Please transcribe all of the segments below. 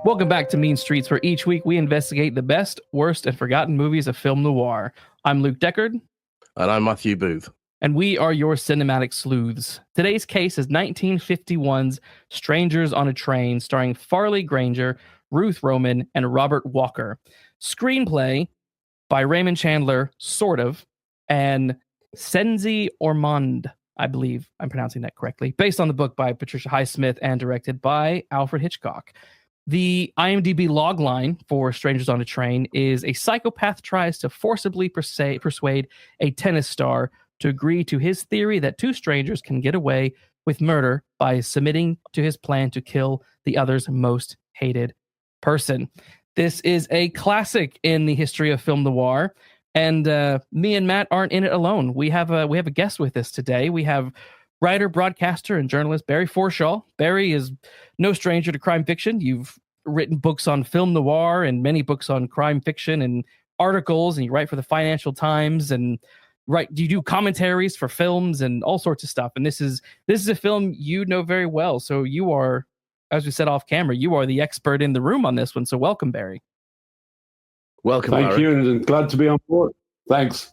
Welcome back to Mean Streets, where each week we investigate the best, worst, and forgotten movies of film noir. I'm Luke Deckard. And I'm Matthew Booth. And we are your cinematic sleuths. Today's case is 1951's Strangers on a Train, starring Farley Granger, Ruth Roman, and Robert Walker. Screenplay by Raymond Chandler, sort of, and Czenzi Ormonde, I believe I'm pronouncing that correctly, based on the book by Patricia Highsmith and directed by Alfred Hitchcock. The IMDb logline for Strangers on a Train is a psychopath tries to forcibly persuade a tennis star to agree to his theory that two strangers can get away with murder by submitting to his plan to kill the other's most hated person. This is a classic in the history of film noir, and me and Matt aren't in it alone. We have a guest with us today. We have writer, broadcaster, and journalist Barry Forshaw. Barry is no stranger to crime fiction. You've written books on film noir and many books on crime fiction and articles, and you write for the Financial Times and you do commentaries for films and all sorts of stuff. And this is a film you know very well. So you are, as we said off camera, you are the expert in the room on this one. So welcome, Barry. Welcome, Thank Barry. you, and glad to be on board. Thanks.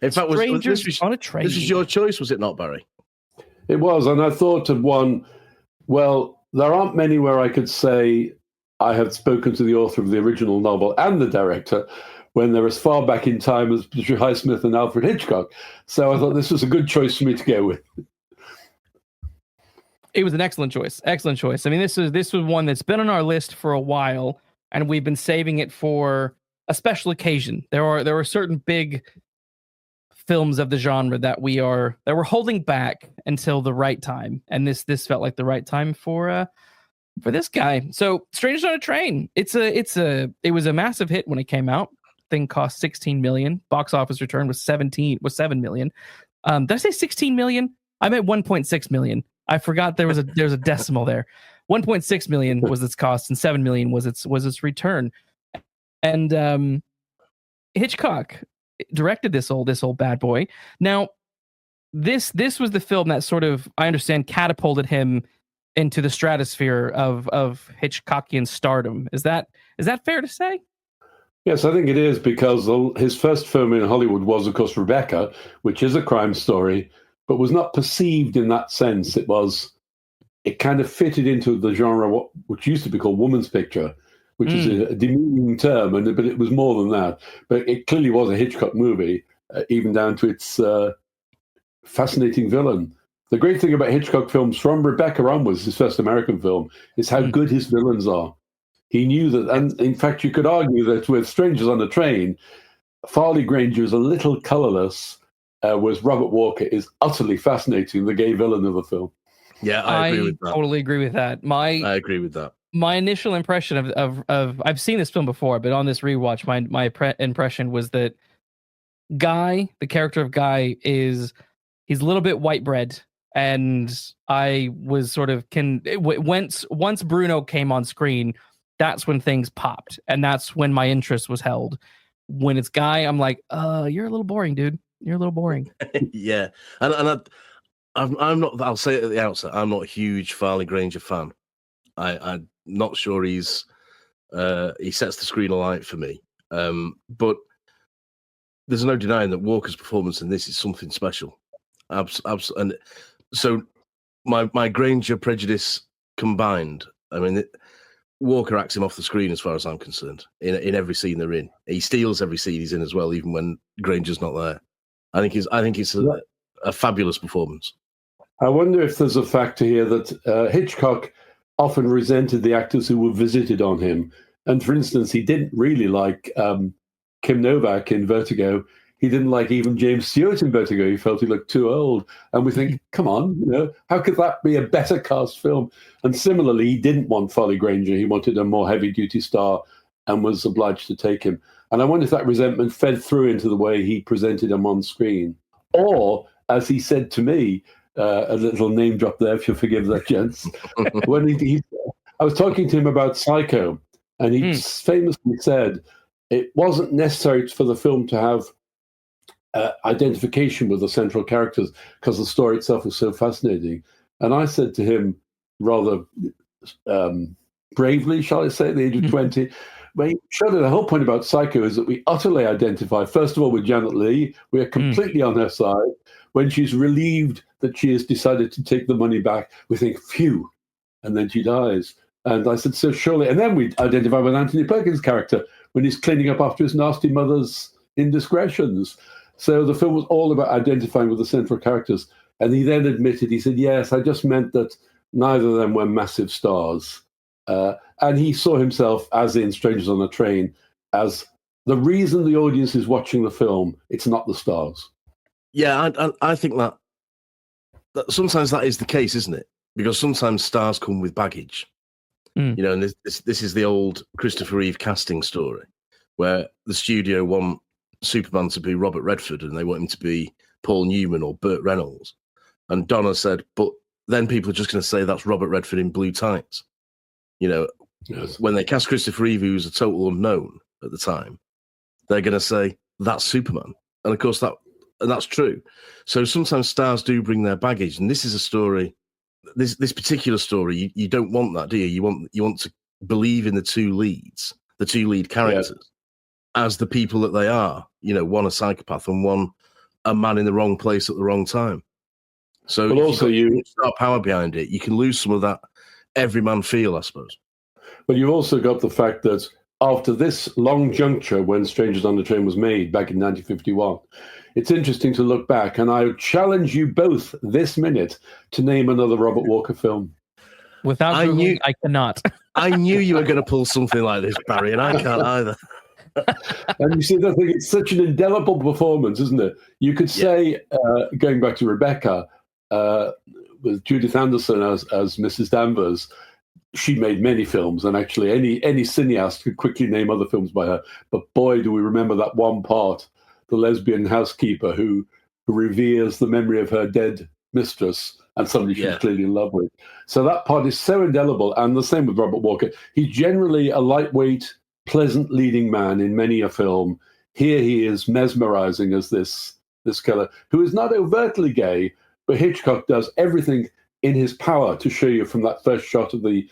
In fact, Strangers on a Train. This was your choice, was it not, Barry? It was, and I thought of one. Well, there aren't many where I could say I have spoken to the author of the original novel and the director when they're as far back in time as Patricia Highsmith and Alfred Hitchcock. So I thought this was a good choice for me to go with. It was an excellent choice. Excellent choice. I mean, this was one that's been on our list for a while, and we've been saving it for a special occasion. There are certain big films of the genre that we're holding back until the right time, and this felt like the right time for this guy. So, Strangers on a Train. It was a massive hit when it came out. Thing cost 16 million. Box office return was 7 million. Did I say 16 million? I meant 1.6 million. I forgot there's a decimal there. 1.6 million was its cost, and 7 million was its return. And Hitchcock directed this old bad boy. Now, this was the film that sort of, I understand, catapulted him into the stratosphere of Hitchcockian stardom. Is that fair to say? Yes, I think it is, because his first film in Hollywood was, of course, Rebecca, which is a crime story, but was not perceived in that sense. It kind of fitted into the genre, which used to be called woman's picture, which is a demeaning term, but it was more than that. But it clearly was a Hitchcock movie, even down to its fascinating villain. The great thing about Hitchcock films from Rebecca onwards, his first American film, is how good his villains are. He knew that, and in fact, you could argue that with Strangers on a Train, Farley Granger is a little colourless, whereas Robert Walker is utterly fascinating, the gay villain of the film. Yeah, I agree with that. Totally agree with that. I agree with that. My initial impression of I've seen this film before, but on this rewatch, my impression was that Guy, the character of Guy, he's a little bit white bread, and I was sort of once Bruno came on screen, that's when things popped, and that's when my interest was held. When it's Guy, I'm like, you're a little boring, dude. You're a little boring. Yeah, and I'm not. I'll say it at the outset. I'm not a huge Farley Granger fan. I'm not sure he sets the screen alight for me. But there's no denying that Walker's performance in this is something special. And so my Granger prejudice combined, I mean, Walker acts him off the screen as far as I'm concerned. In every scene they're in, he steals every scene he's in as well, even when Granger's not there. I think it's a fabulous performance. I wonder if there's a factor here that Hitchcock often resented the actors who were visited on him. And for instance, he didn't really like Kim Novak in Vertigo. He didn't like even James Stewart in Vertigo. He felt he looked too old. And we think, come on, how could that be a better cast film? And similarly, he didn't want Farley Granger. He wanted a more heavy-duty star and was obliged to take him. And I wonder if that resentment fed through into the way he presented him on screen. Or, as he said to me, a little name drop there, if you'll forgive that, gents. When I was talking to him about Psycho, and he famously said it wasn't necessary for the film to have identification with the central characters because the story itself was so fascinating. And I said to him, rather bravely, shall I say, at the age of 20. When he showed it, the whole point about Psycho is that we utterly identify, first of all, with Janet Leigh. We are completely on her side. When she's relieved that she has decided to take the money back, we think, phew, and then she dies. And I said, so surely, and then we identify with Anthony Perkins' character when he's cleaning up after his nasty mother's indiscretions. So the film was all about identifying with the central characters. And he then admitted, he said, yes, I just meant that neither of them were massive stars. And he saw himself, as in Strangers on a Train, as the reason the audience is watching the film. It's not the stars. Yeah, I think that sometimes that is the case, isn't it? Because sometimes stars come with baggage. You know, and this is the old Christopher Reeve casting story, where the studio want Superman to be Robert Redford and they want him to be Paul Newman or Burt Reynolds. And Donna said, but then people are just going to say that's Robert Redford in blue tights. You know, when they cast Christopher Reeve, who was a total unknown at the time, they're going to say that's Superman. And of course, that's true. So sometimes stars do bring their baggage. And this is a story, this particular story, you don't want that, do you? You want to believe in the two lead characters as the people that they are. You know, one a psychopath and one a man in the wrong place at the wrong time. So but also you start power behind it, you can lose some of that everyman feel, I suppose. But you've also got the fact that after this long juncture when Strangers on the Train was made back in 1951, it's interesting to look back, and I challenge you both this minute to name another Robert Walker film. Without Googling, I cannot. I knew you were going to pull something like this, Barry, and I can't either. And you see, the thing, it's such an indelible performance, isn't it? You could say, going back to Rebecca, with Judith Anderson as Mrs. Danvers, she made many films, and actually any cineast could quickly name other films by her. But boy, do we remember that one part, the lesbian housekeeper who reveres the memory of her dead mistress and somebody she's clearly in love with. So that part is so indelible, and the same with Robert Walker. He's generally a lightweight, pleasant leading man in many a film. Here he is mesmerizing as this killer, who is not overtly gay, but Hitchcock does everything in his power to show you from that first shot of the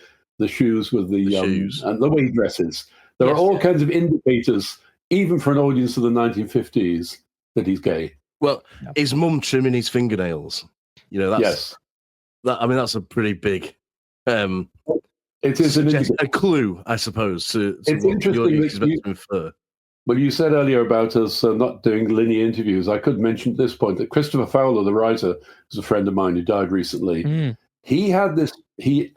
shoes with the shoes and the way he dresses. There are all kinds of indicators, even for an audience of the 1950s, that he's gay. Well, his mum trimming his fingernails. You know, that's that's a pretty big. It is a clue, I suppose. To it's interesting that infer. Well, you said earlier about us not doing linear interviews. I could mention at this point that Christopher Fowler, the writer, is a friend of mine who died recently. He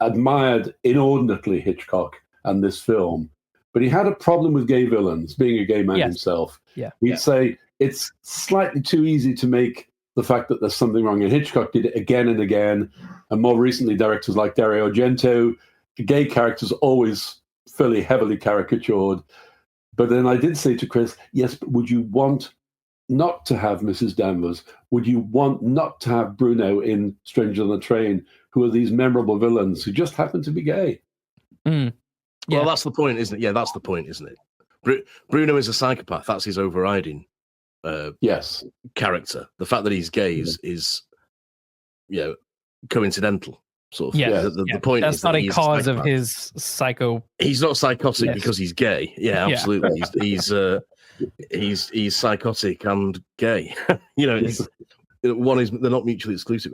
admired inordinately Hitchcock and this film, but he had a problem with gay villains, being a gay man himself. He'd say it's slightly too easy to make the fact that there's something wrong. And Hitchcock did it again and again. And more recently, directors like Dario Argento, the gay characters always fairly heavily caricatured. But then I did say to Chris, yes, but would you want not to have Mrs. Danvers? Would you want not to have Bruno in Strangers on the Train, who are these memorable villains who just happen to be gay? Well, that's the point, isn't it? Yeah, that's the point, isn't it? Bruno is a psychopath. That's his overriding character. The fact that he's gay is coincidental. Sort of. The point that's is not that a cause of his psycho. He's not psychotic because he's gay. Yeah, absolutely. He's psychotic and gay. They're not mutually exclusive.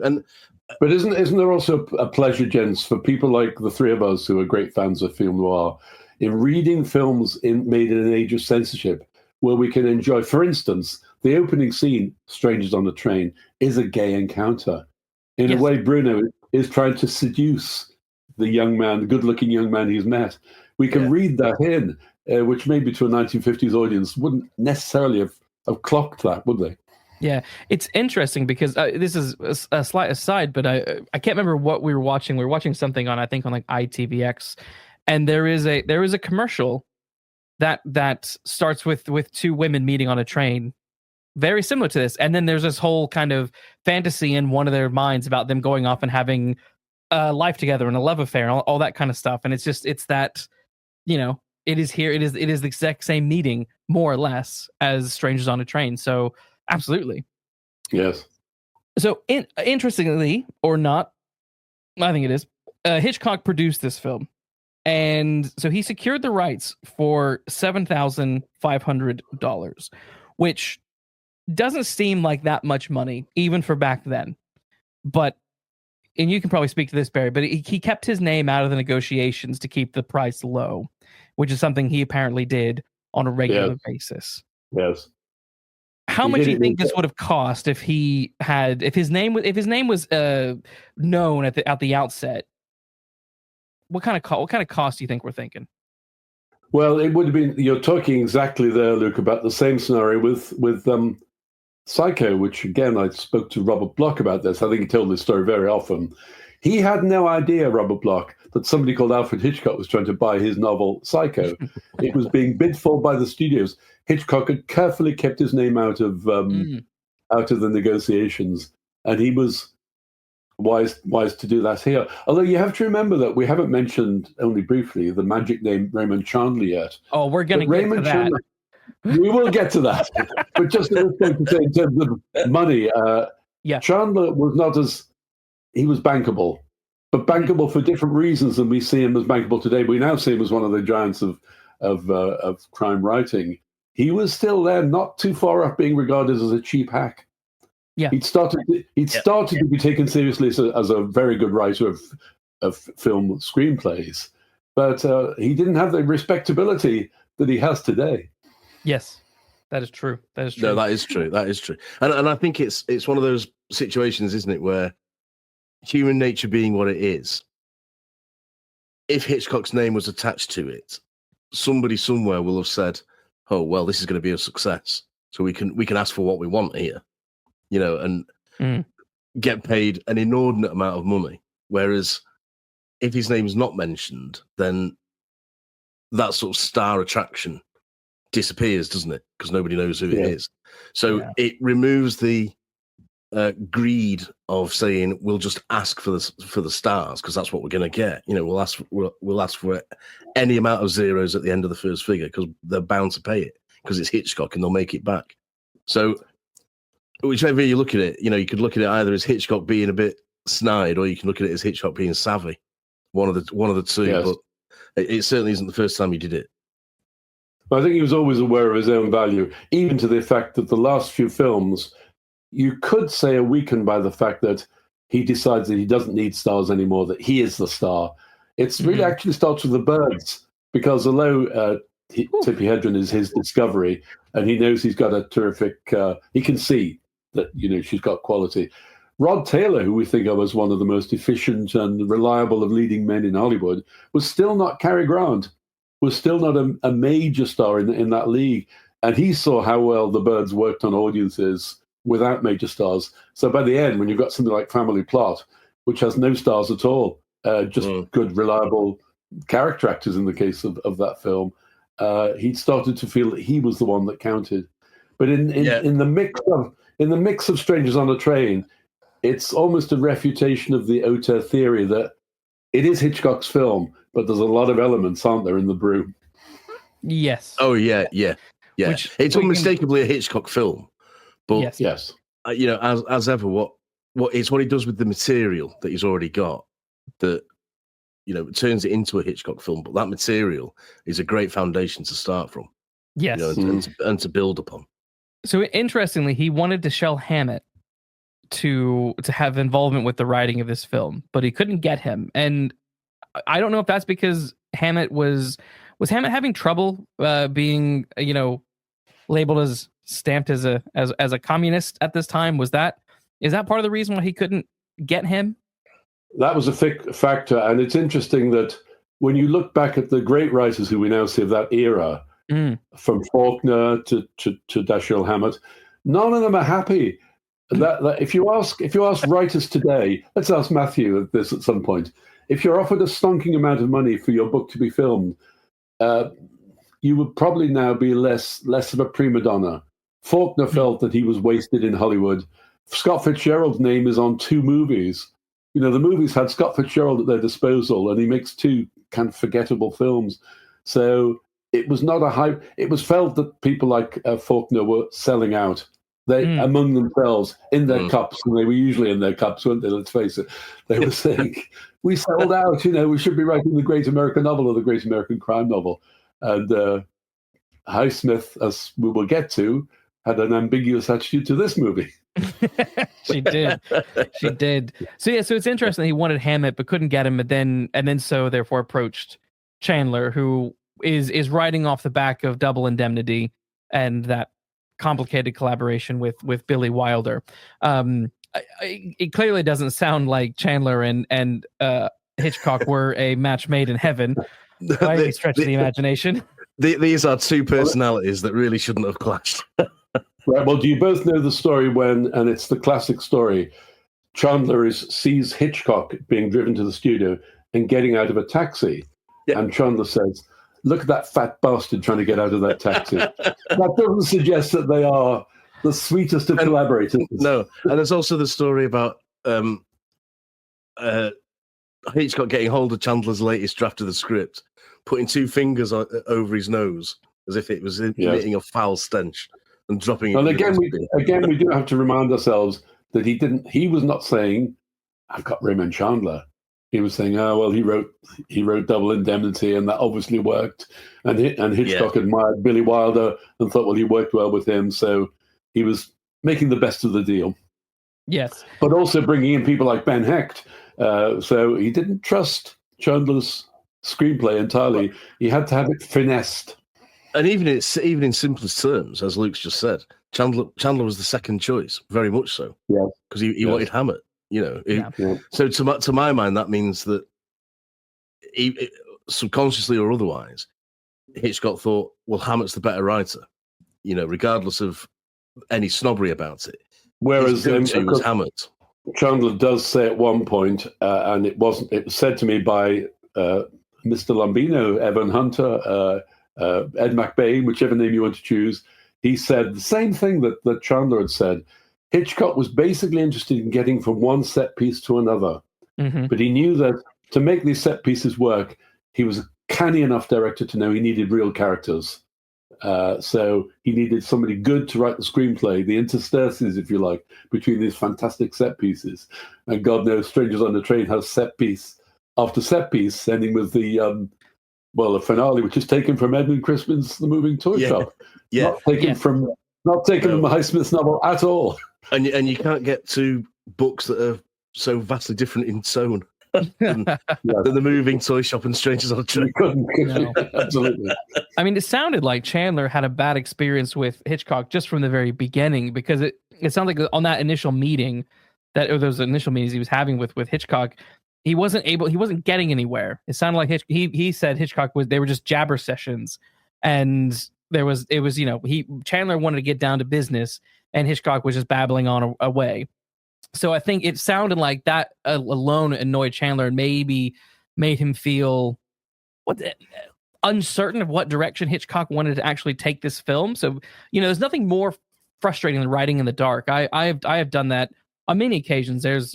But isn't there also a pleasure, gents, for people like the three of us who are great fans of film noir, in reading films made in an age of censorship, where we can enjoy, for instance, the opening scene, Strangers on the Train, is a gay encounter. In a way, Bruno is trying to seduce the young man, the good-looking young man he's met. We can read that in, which maybe to a 1950s audience wouldn't necessarily have clocked that, would they? Yeah, it's interesting because this is a slight aside, but I can't remember what we were watching. We were watching something on like ITVX, and there is a commercial that starts with two women meeting on a train, very similar to this, and then there's this whole kind of fantasy in one of their minds about them going off and having a life together and a love affair and all that kind of stuff. And it's that, it is here. It is the exact same meeting, more or less, as Strangers on a Train. So absolutely. Yes. So interestingly, or not, I think it is, Hitchcock produced this film. And so he secured the rights for $7,500, which doesn't seem like that much money, even for back then. But, and you can probably speak to this, Barry, but he kept his name out of the negotiations to keep the price low, which is something he apparently did on a regular basis. Yes. How much do you think this would have cost if his name was known at the outset? What kind of cost do you think we're thinking? Well, it would have been. You're talking exactly there, Luke, about the same scenario with Psycho, which again I spoke to Robert Bloch about this. I think he told this story very often. He had no idea, Robert Bloch, that somebody called Alfred Hitchcock was trying to buy his novel Psycho. It was being bid for by the studios. Hitchcock had carefully kept his name out of the negotiations, and he was wise to do that here. Although you have to remember that we haven't mentioned, only briefly, the magic name Raymond Chandler yet. Oh, we're going to get to that. Chandler, we will get to that. But just to say, in terms of money, Chandler was not as... He was bankable, but bankable for different reasons than we see him as bankable today. We now see him as one of the giants of crime writing. He was still there, not too far off being regarded as a cheap hack. Yeah, he'd started to be taken seriously as a very good writer of film screenplays, but he didn't have the respectability that he has today. Yes, that is true. That is true. No, that is true. That is true. And I think it's one of those situations, isn't it, where human nature being what it is, if Hitchcock's name was attached to it, somebody somewhere will have said, "Oh, well, this is going to be a success, so we can ask for what we want here." And get paid an inordinate amount of money. Whereas if his name's not mentioned, then that sort of star attraction disappears, doesn't it? Because nobody knows who it is. So it removes the greed of saying we'll just ask for the stars because that's what we're going to get. We'll ask for any amount of zeros at the end of the first figure because they're bound to pay it because it's Hitchcock and they'll make it back. So whichever you look at it, you could look at it either as Hitchcock being a bit snide, or you can look at it as Hitchcock being savvy. One of the two, yes. But it certainly isn't the first time he did it. I think he was always aware of his own value, even to the fact that the last few films, you could say, are weakened by the fact that he decides that he doesn't need stars anymore, that he is the star. It's really actually starts with the birds, because although Tippi Hedren is his discovery, and he knows he's got a terrific, he can see that, she's got quality. Rod Taylor, who we think of as one of the most efficient and reliable of leading men in Hollywood, was still not Cary Grant, was still not a major star in that league. And he saw how well the birds worked on audiences without major stars. So by the end, when you've got something like Family Plot, which has no stars at all, just good, reliable character actors in the case of that film, he started to feel that he was the one that counted. But in the mix of Strangers on a Train, it's almost a refutation of the auteur theory that it is Hitchcock's film, but there's a lot of elements, aren't there, in the brew? Yes. Oh yeah. It's unmistakably a Hitchcock film, but yes. As ever, what it's what he does with the material that he's already got that turns it into a Hitchcock film. But that material is a great foundation to start from. Yes, and to build upon. So interestingly, he wanted to Shel Hammett to have involvement with the writing of this film, but he couldn't get him. And I don't know if that's because Hammett was Hammett having trouble being labeled as stamped as a communist at this time. Is that part of the reason why he couldn't get him? That was a factor, and it's interesting that when you look back at the great writers who we now see of that era, from Faulkner to Dashiell Hammett, none of them are happy. That if you ask writers today, let's ask Matthew this at some point. If you're offered a stonking amount of money for your book to be filmed, you would probably now be less of a prima donna. Faulkner felt that he was wasted in Hollywood. Scott Fitzgerald's name is on 2 movies. The movies had Scott Fitzgerald at their disposal, and he makes 2 kind of forgettable films. So it was not a hype. It was felt that people like Faulkner were selling out. They among themselves in their cups, and they were usually in their cups, weren't they? Let's face it. They were saying, we sold out. We should be writing the great American novel or the great American crime novel. And Highsmith, as we will get to, had an ambiguous attitude to this movie. She did. So it's interesting. He wanted Hammett but couldn't get him, and then so therefore approached Chandler, who is riding off the back of Double Indemnity and that complicated collaboration with Billy Wilder. It clearly doesn't sound like Chandler and Hitchcock were a match made in heaven by any stretch of the imagination. These are two personalities that really shouldn't have clashed. Right. Well, do you both know the story and it's the classic story, Chandler sees Hitchcock being driven to the studio and getting out of a taxi. Yeah. And Chandler says, "Look at that fat bastard trying to get out of that taxi." That doesn't suggest that they are the sweetest of collaborators. No. And there's also the story about Hitchcock getting hold of Chandler's latest draft of the script, putting two fingers over his nose as if it was emitting a foul stench, and dropping it. And again, we do have to remind ourselves that he was not saying, "I've got Raymond Chandler." He was saying, "Oh well, he wrote Double Indemnity, and that obviously worked." And Hitchcock admired Billy Wilder and thought, well, he worked well with him, so he was making the best of the deal. Yes, but also bringing in people like Ben Hecht. So he didn't trust Chandler's screenplay entirely. He had to have it finessed. And even in simplest terms, as Luke's just said, Chandler was the second choice, very much so. Yeah, because he wanted Hammett. So to my mind, that means that subconsciously or otherwise, Hitchcock thought, well, Hammett's the better writer, regardless of any snobbery about it. Whereas was Hammett. Chandler does say at one point, and it was said to me by Mr. Lombino, Evan Hunter, Ed McBain, whichever name you want to choose. He said the same thing that Chandler had said. Hitchcock was basically interested in getting from one set piece to another. Mm-hmm. But he knew that to make these set pieces work, he was a canny enough director to know he needed real characters. So he needed somebody good to write the screenplay, the interstices, if you like, between these fantastic set pieces. And God knows, Strangers on the Train has set piece after set piece, ending with the finale, which is taken from Edmund Crispin's The Moving Toy Shop. Yeah. Not taken from Highsmith's novel at all. And you can't get two books that are so vastly different in tone than The Moving Toy Shop and Strangers on a Train. No. Absolutely. I mean, it sounded like Chandler had a bad experience with Hitchcock just from the very beginning, because it sounds like on that initial meeting, those initial meetings he was having with Hitchcock, he wasn't getting anywhere. It sounded like he said Hitchcock they were just jabber sessions, and Chandler wanted to get down to business, and Hitchcock was just babbling on away. So I think it sounded like that alone annoyed Chandler and maybe made him feel uncertain of what direction Hitchcock wanted to actually take this film. So, there's nothing more frustrating than writing in the dark. I have done that on many occasions. There's,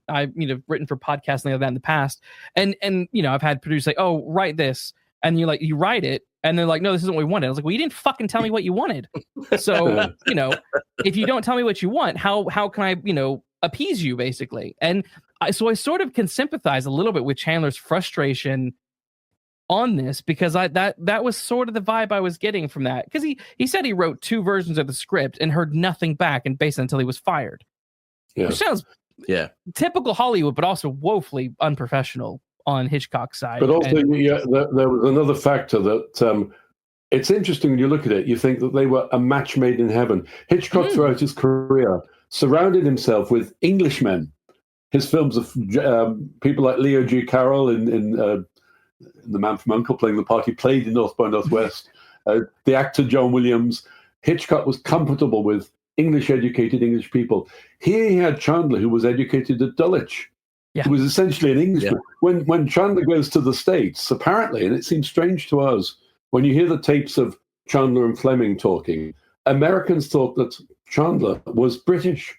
I've written for podcasts and like that in the past, and I've had producers say, "Oh, write this," and you write it, and they're like, "No, this isn't what we wanted." I was like, "Well, you didn't fucking tell me what you wanted." So, if you don't tell me what you want, how can I, appease you, basically? And I sort of can sympathize a little bit with Chandler's frustration on this, because that was sort of the vibe I was getting from that. Because he said he wrote 2 versions of the script and heard nothing back, and basically until he was fired. Yeah. Which sounds typical Hollywood, but also woefully unprofessional on Hitchcock's side. But also, there was another factor that it's interesting when you look at it. You think that they were a match made in heaven. Hitchcock, throughout his career, surrounded himself with Englishmen. His films of people like Leo G. Carroll in The Man from U.N.C.L.E. playing the part he played in North by Northwest, the actor John Williams. Hitchcock was comfortable with English-educated English people. Here he had Chandler, who was educated at Dulwich. Yeah. Who was essentially an Englishman. Yeah. When Chandler goes to the States, apparently, and it seems strange to us, when you hear the tapes of Chandler and Fleming talking, Americans thought that Chandler was British.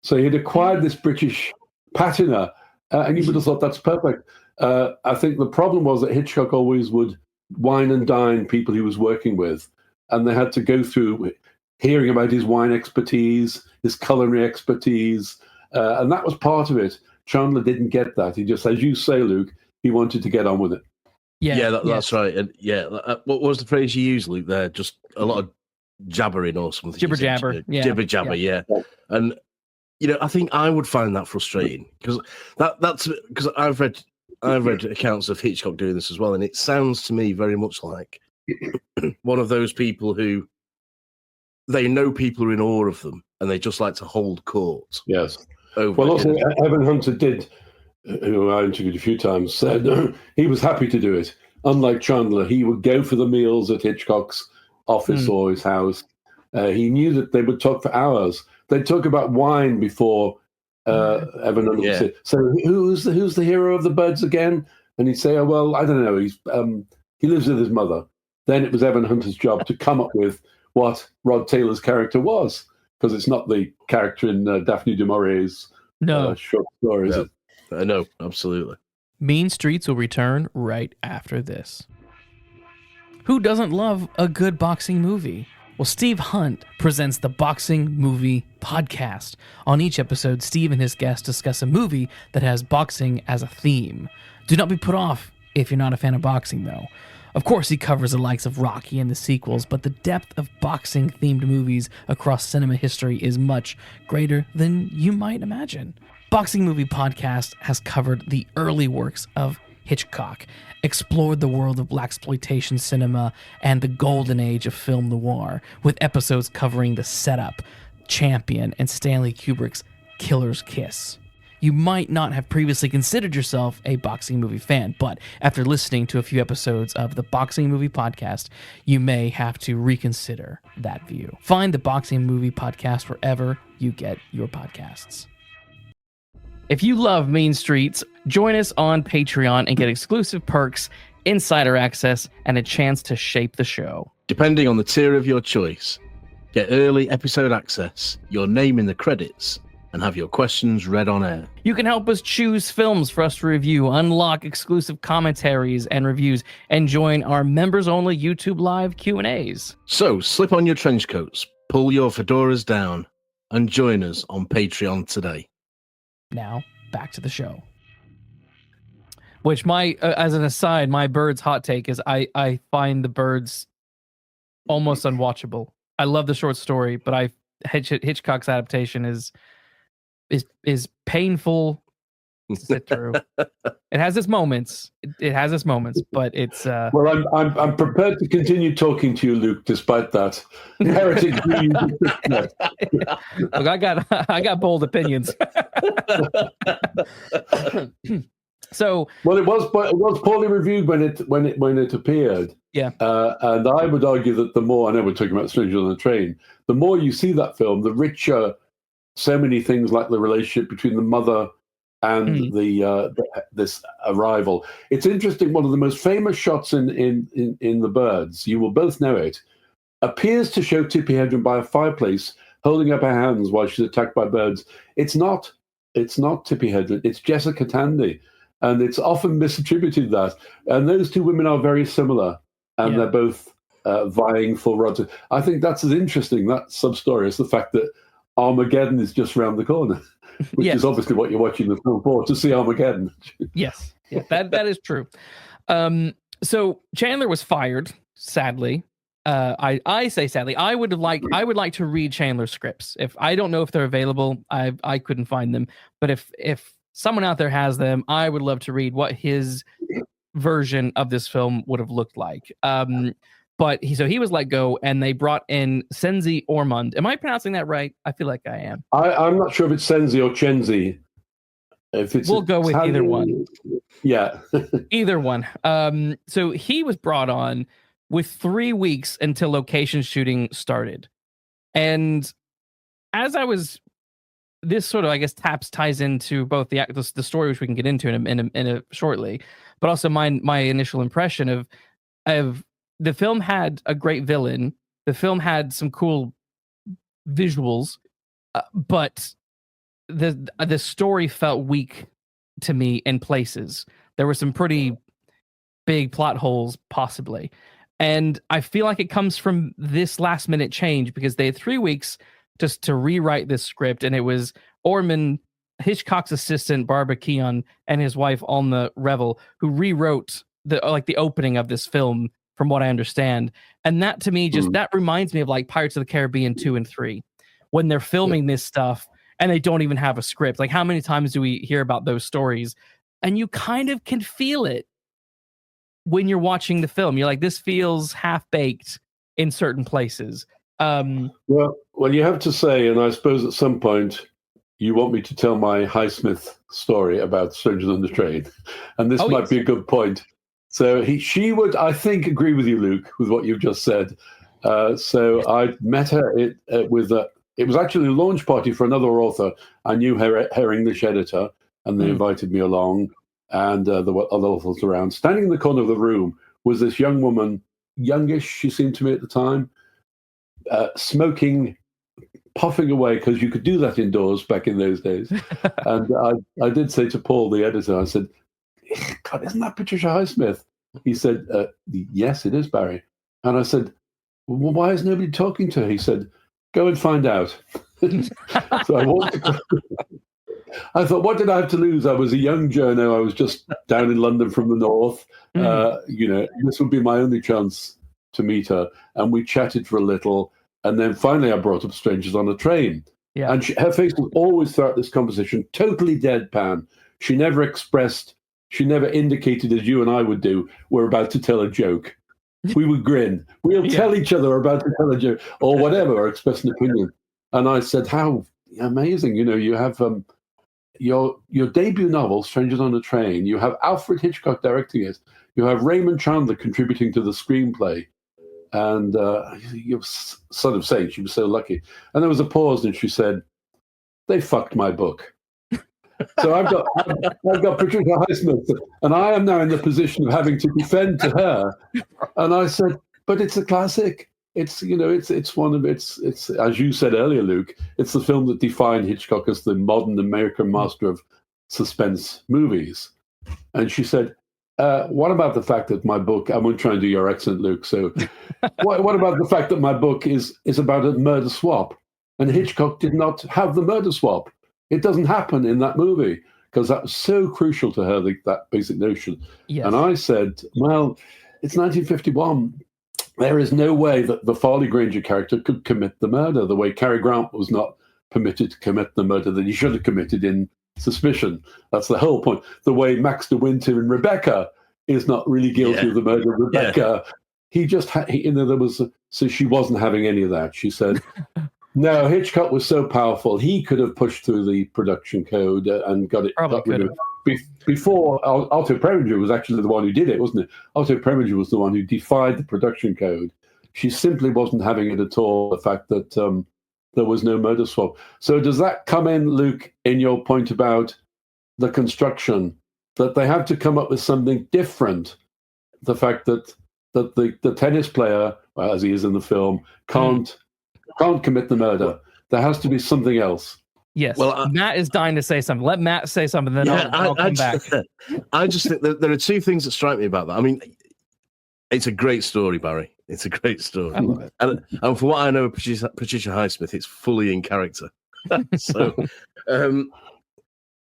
So he'd acquired this British patina, and you would have thought that's perfect. I think the problem was that Hitchcock always would wine and dine people he was working with, and they had to go through hearing about his wine expertise, his culinary expertise, and that was part of it. Chandler didn't get that. He just, as you say, Luke, he wanted to get on with it. That's right. And what was the phrase you used, Luke? There, just a lot of jabbering or something. Jibber jabber. Jibber jabber. Yeah. And I think I would find that frustrating because that's because I've read accounts of Hitchcock doing this as well, and it sounds to me very much like one of those people who they know people are in awe of them, and they just like to hold court. Yes. Well, also Evan Hunter did, who I interviewed a few times, said he was happy to do it. Unlike Chandler, he would go for the meals at Hitchcock's office or his house. He knew that they would talk for hours. They'd talk about wine before Evan Hunter would say, so who's the hero of the Birds again? And he'd say, oh, well, I don't know. He lives with his mother. Then it was Evan Hunter's job to come up with what Rod Taylor's character was, because it's not the character in Daphne du Maurier's short story, is it? No, absolutely. Mean Streets will return right after this. Who doesn't love a good boxing movie? Well, Steve Hunt presents the Boxing Movie Podcast. On each episode, Steve and his guests discuss a movie that has boxing as a theme. Do not be put off if you're not a fan of boxing, though. Of course, he covers the likes of Rocky and the sequels, but the depth of boxing-themed movies across cinema history is much greater than you might imagine. Boxing Movie Podcast has covered the early works of Hitchcock, explored the world of blaxploitation cinema and the golden age of film noir, with episodes covering The Setup, Champion, and Stanley Kubrick's Killer's Kiss. You might not have previously considered yourself a boxing movie fan, but after listening to a few episodes of the Boxing Movie Podcast, you may have to reconsider that view. Find the Boxing Movie Podcast wherever you get your podcasts. If you love Mean Streets, join us on Patreon and get exclusive perks, insider access, and a chance to shape the show. Depending on the tier of your choice, get early episode access, your name in the credits, and have your questions read on air. You can help us choose films for us to review, unlock exclusive commentaries and reviews, and join our members-only YouTube Live Q&As. So slip on your trench coats, pull your fedoras down, and join us on Patreon today. Now, back to the show. Which, as an aside, my Birds hot take is I find the Birds almost unwatchable. I love the short story, but Hitchcock's adaptation is painful to sit through. It has its moments. It has its moments, but it's. Well, I'm prepared to continue talking to you, Luke, despite that. Heretic. Look, I got bold opinions. So, well, it was poorly reviewed when it appeared. Yeah, and I would argue that the more, I know we're talking about Strangers on the Train, the more you see that film, the richer so many things like the relationship between the mother and this arrival. It's interesting. One of the most famous shots in The Birds, you will both know it, appears to show Tippi Hedren by a fireplace holding up her hands while she's attacked by birds. It's not Tippi Hedren. It's Jessica Tandy. And it's often misattributed that. And those two women are very similar. And they're both vying for Roger. I think that's as interesting, that sub-story, as the fact that Armageddon is just around the corner, which is obviously what you're watching the film for, to see Armageddon. Yes, that is true. So Chandler was fired, sadly. I say sadly. I would like to read Chandler's scripts. If I don't know if they're available, I couldn't find them. But if someone out there has them, I would love to read what his version of this film would have looked like. But he was let go, and they brought in Czenzi Ormonde. Am I pronouncing that right? I feel like I am. I'm not sure if it's Czenzi or Czenzi. We'll go with either one. Yeah. Either one. So he was brought on with 3 weeks until location shooting started. And as this sort of, I guess, ties into both the story, which we can get into in a shortly, but also my initial impression of the film had a great villain. The film had some cool visuals, but the story felt weak to me in places. There were some pretty big plot holes, possibly. And I feel like it comes from this last minute change, because they had 3 weeks just to rewrite this script, and it was Ormonde Hitchcock's assistant Barbara Keon and his wife Alma Revel, who rewrote the opening of this film, from what I understand. And that to me that reminds me of like Pirates of the Caribbean 2 and 3, when they're filming this stuff and they don't even have a script. Like, how many times do we hear about those stories? And you kind of can feel it when you're watching the film. You're like, this feels half-baked in certain places. Well, you have to say, and I suppose at some point you want me to tell my Highsmith story about Strangers on the Train, and this might be a good point. So she would, I think, agree with you, Luke, with what you've just said. So I met her it was actually a launch party for another author. I knew her English editor, and they invited me along, and there were other authors around. Standing in the corner of the room was this young woman, youngish, she seemed to me at the time, smoking, puffing away, because you could do that indoors back in those days. And I did say to Paul, the editor, I said, God, isn't that Patricia Highsmith? He said, yes, it is, Barry. And I said, well, why is nobody talking to her? He said, go and find out. So I walked across. I thought, what did I have to lose? I was a young journo. I was just down in London from the north. This would be my only chance to meet her. And we chatted for a little. And then finally I brought up Strangers on a Train. Yeah. And her face was always, throughout this conversation, totally deadpan. She never indicated, as you and I would do, we're about to tell a joke. We would grin. We'll tell each other we're about to tell a joke or whatever, or express an opinion. And I said, how amazing. You have your debut novel, Strangers on a Train. You have Alfred Hitchcock directing it. You have Raymond Chandler contributing to the screenplay. And you're sort of saying she was so lucky. And there was a pause, and she said, they fucked my book. So I've got Patricia Highsmith, and I am now in the position of having to defend to her. And I said, but it's a classic. It's one of it's as you said earlier, Luke. It's the film that defined Hitchcock as the modern American master of suspense movies. And she said, what about the fact that my book? I won't try and do your accent, Luke. So, what about the fact that my book is about a murder swap, and Hitchcock did not have the murder swap? It doesn't happen in that movie, because that was so crucial to her, that basic notion. Yes. And I said, well, it's 1951. There is no way that the Farley Granger character could commit the murder the way Cary Grant was not permitted to commit the murder that he should have committed in Suspicion. That's the whole point. The way Max de Winter in Rebecca is not really guilty of the murder of Rebecca. Yeah. He just had, so she wasn't having any of that. She said, no, Hitchcock was so powerful. He could have pushed through the production code and got rid of it. Before, Otto Preminger was actually the one who did it, wasn't it? Otto Preminger was the one who defied the production code. She simply wasn't having it at all, the fact that there was no murder swap. So does that come in, Luke, in your point about the construction, that they have to come up with something different? The fact that the tennis player, as he is in the film, can't commit the murder. There has to be something else. Yes. Well, Matt is dying to say something. Let Matt say something, then I'll come back. I just think that there are two things that strike me about that. I mean, it's a great story, Barry. It's a great story. I love it. And for what I know of Patricia Highsmith, it's fully in character. So,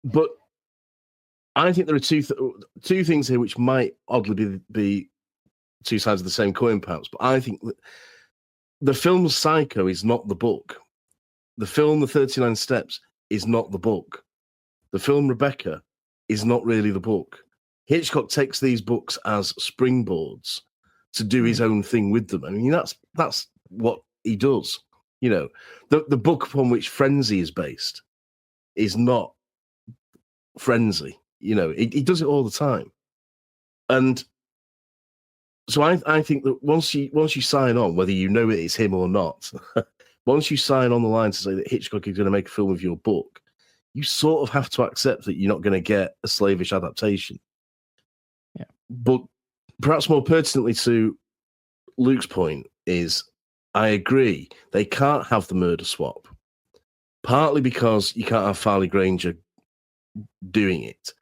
but I think there are two things here which might oddly be two sides of the same coin, perhaps. But I think that the film Psycho is not the book. The film The 39 Steps is not the book. The film Rebecca is not really the book. Hitchcock takes these books as springboards to do his own thing with them. I mean, that's what he does. You know, the book upon which Frenzy is based is not Frenzy. You know, he does it all the time. And so I think that once you sign on, whether you know it is him or not, once you sign on the line to say that Hitchcock is going to make a film of your book, you sort of have to accept that you're not going to get a slavish adaptation. Yeah. But perhaps more pertinently to Luke's point is, I agree, they can't have the murder swap. Partly because you can't have Farley Granger doing it,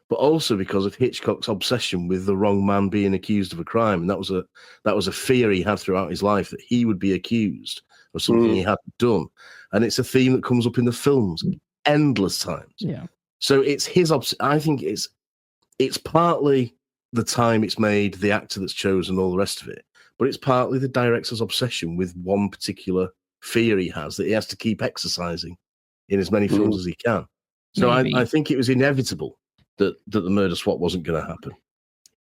but also because of Hitchcock's obsession with the wrong man being accused of a crime. And that was a fear he had throughout his life, that he would be accused of something he hadn't done. And it's a theme that comes up in the films endless times. Yeah. So it's his. I think it's partly the time it's made, the actor that's chosen, all the rest of it, but it's partly the director's obsession with one particular fear he has that he has to keep exercising in as many films as he can. So I think it was inevitable that the murder swap wasn't going to happen.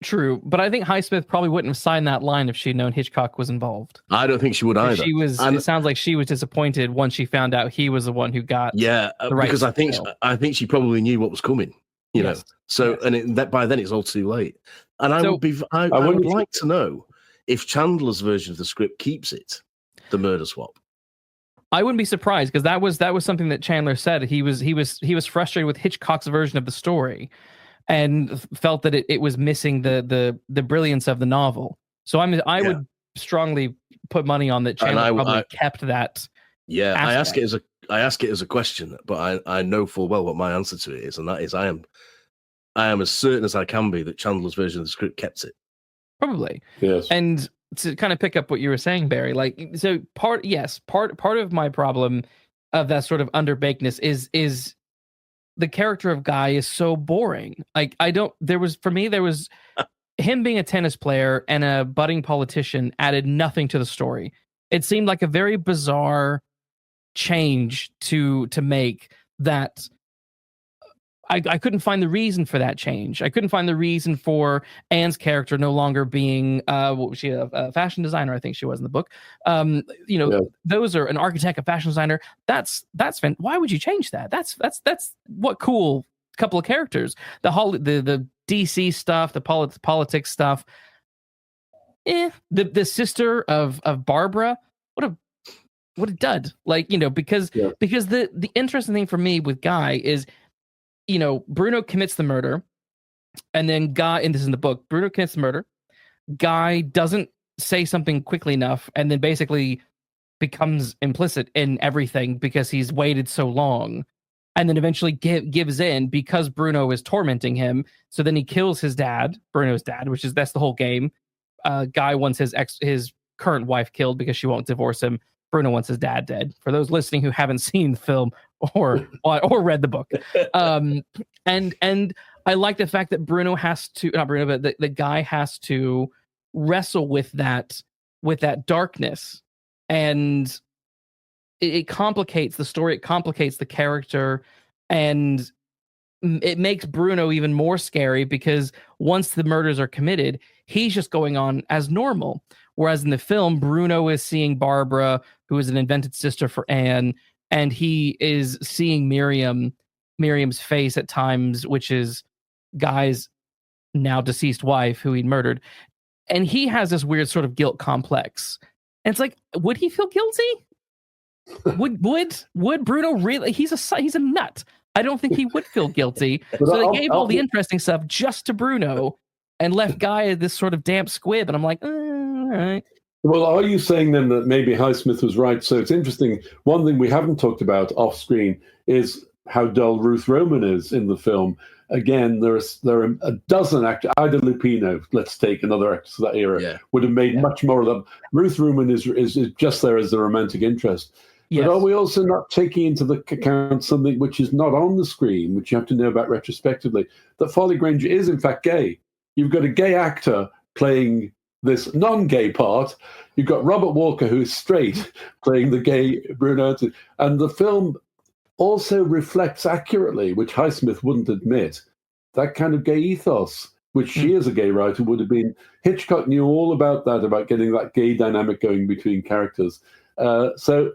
True, but I think Highsmith probably wouldn't have signed that line if she'd known Hitchcock was involved. I don't think she would either. It sounds like she was disappointed once she found out he was the one who got. Yeah, because I think she probably knew what was coming. You know, so and by then it's all too late. And I would like to know if Chandler's version of the script keeps it, the murder swap. I wouldn't be surprised, because that was something that Chandler said. He was frustrated with Hitchcock's version of the story, and felt that it was missing the brilliance of the novel. So I would strongly put money on that Chandler probably kept that. Yeah, aspect. I ask it as a question, but I know full well what my answer to it is, and that is I am as certain as I can be that Chandler's version of the script kept it. Probably. Yes. And to kind of pick up what you were saying, Barry, like, so part of my problem of that sort of underbakedness is the character of Guy is so boring. Like, there was him being a tennis player and a budding politician added nothing to the story. It seemed like a very bizarre change to make that. I couldn't find the reason for that change. I couldn't find the reason for Anne's character no longer being what was she, a fashion designer? I think she was in the book. Those are an architect, a fashion designer. That's why would you change that? That's what cool couple of characters. The DC stuff, the politics stuff. The sister of Barbara. What a dud. Like, because the interesting thing for me with Guy is, Bruno commits the murder, and then Guy, and this is in the book, Bruno commits the murder. Guy doesn't say something quickly enough, and then basically becomes implicit in everything because he's waited so long, and then eventually gives in because Bruno is tormenting him. So then he kills his dad, Bruno's dad, that's the whole game. Guy wants his current wife killed because she won't divorce him. Bruno wants his dad dead. For those listening who haven't seen the film or read the book, and I like the fact that Bruno has to, not Bruno, but the Guy has to wrestle with that darkness, and it complicates the story. It complicates the character, and it makes Bruno even more scary because once the murders are committed, he's just going on as normal. Whereas in the film, Bruno is seeing Barbara, who is an invented sister for Anne, and he is seeing Miriam's face at times, which is Guy's now deceased wife, who he murdered. And he has this weird sort of guilt complex. And it's like, would he feel guilty? Would Bruno really? He's a nut. I don't think he would feel guilty. So they gave all the interesting stuff just to Bruno and left Guy this sort of damp squib. And I'm like, all right. Well, are you saying then that maybe Highsmith was right? So it's interesting. One thing we haven't talked about off screen is how dull Ruth Roman is in the film. Again, there are a dozen actors. Ida Lupino, let's take another actress of that era, would have made much more of them. Ruth Roman is just there as the romantic interest. Yes. But are we also not taking into the account something which is not on the screen, which you have to know about retrospectively, that Farley Granger is in fact gay? You've got a gay actor playing this non-gay part. You've got Robert Walker, who's straight, playing the gay Bruno. And the film also reflects accurately, which Highsmith wouldn't admit, that kind of gay ethos, which she as a gay writer would have been. Hitchcock knew all about that, about getting that gay dynamic going between characters. So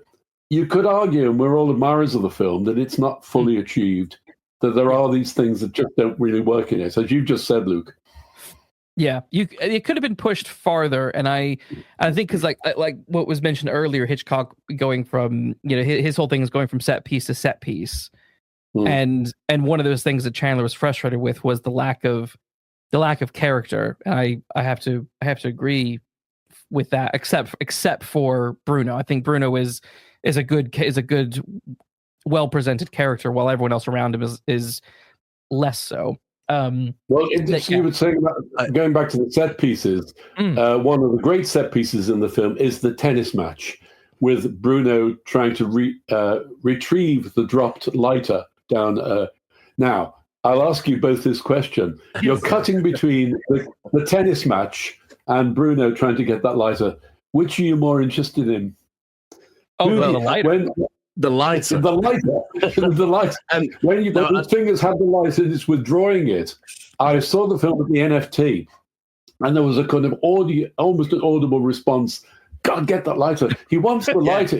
you could argue, and we're all admirers of the film, that it's not fully achieved, that there are these things that just don't really work in it, as you just said, Luke. Yeah, it could have been pushed farther, and I think because like what was mentioned earlier, Hitchcock going from his whole thing is going from set piece to set piece, and one of those things that Chandler was frustrated with was the lack of character. And I have to agree with that, except for Bruno. I think Bruno is a good well presented character, while everyone else around him is less so. Well, you were saying about going back to the set pieces. One of the great set pieces in the film is the tennis match, with Bruno trying to retrieve the dropped lighter down. Now, I'll ask you both this question. You're cutting between the tennis match and Bruno trying to get that lighter. Which are you more interested in? Oh, the lighter. The lighter. The lighter. The lighter. And when the fingers have the lighter and it's withdrawing it, I saw the film at the NFT, and there was a kind of almost an audible response. God, get that lighter. He wants the lighter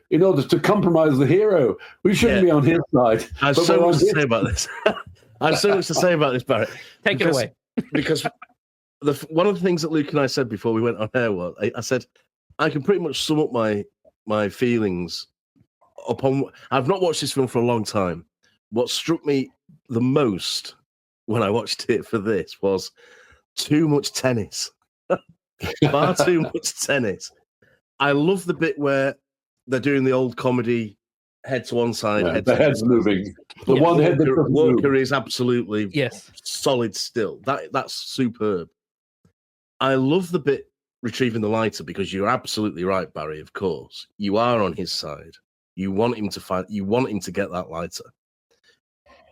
in order to compromise the hero. We shouldn't be on his side. I have so much to say about this. I have so much to say about this, Barrett. Take it away. Because one of the things that Luke and I said before we went on air was, I said, I can pretty much sum up my feelings upon. I've not watched this film for a long time. What struck me the most when I watched it for this was too much tennis. Far too much tennis. I love the bit where they're doing the old comedy, head to one side, the head's moving. The one head that Walker is absolutely solid still. That's superb. I love the bit retrieving the lighter, because you're absolutely right, Barry. Of course, you are on his side. You want him to find. You want him to get that lighter,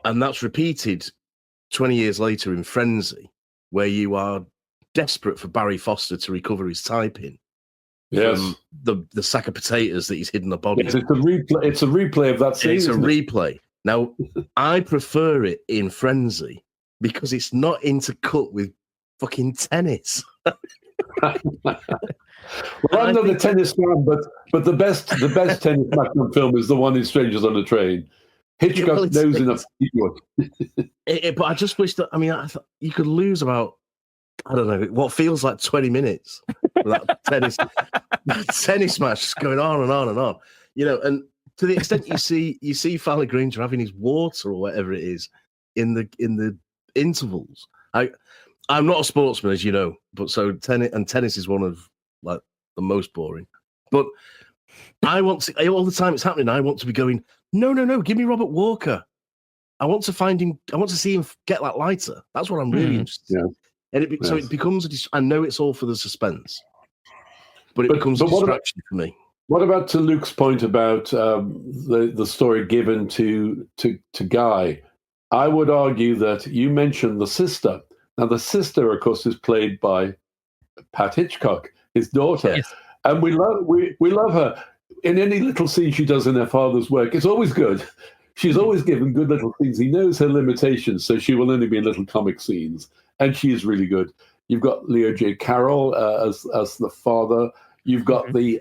and that's repeated 20 years later in Frenzy, where you are desperate for Barry Foster to recover his typing. Yes, the sack of potatoes that he's hidden the body. It's a replay. It's a replay of that scene. It's a replay. Now, I prefer it in Frenzy because it's not intercut with fucking tennis. Well, I'm not a tennis fan, but the best tennis match on film is the one in Strangers on a Train. Hitchcock knows enough to do it. But I just wish that. I mean, I thought you could lose about, I don't know, what feels like 20 minutes for that tennis match just going on and on and on. You know, and to the extent you see Farley Granger having his water or whatever it is in the intervals. I'm not a sportsman, as you know, but so tennis is one of like the most boring. But I want to, all the time it's happening, I want to be going, no, give me Robert Walker. I want to find him. I want to see him get that lighter. That's what I'm really interested in. And so it becomes I know it's all for the suspense, but it becomes a distraction for me. What about to Luke's point about the story given to Guy? I would argue that you mentioned the sister. Now, the sister, of course, is played by Pat Hitchcock, his daughter, yes. And we love her. In any little scene she does in her father's work, it's always good. She's always given good little things. He knows her limitations, so she will only be in little comic scenes, and she is really good. You've got Leo J. Carroll as the father. You've got the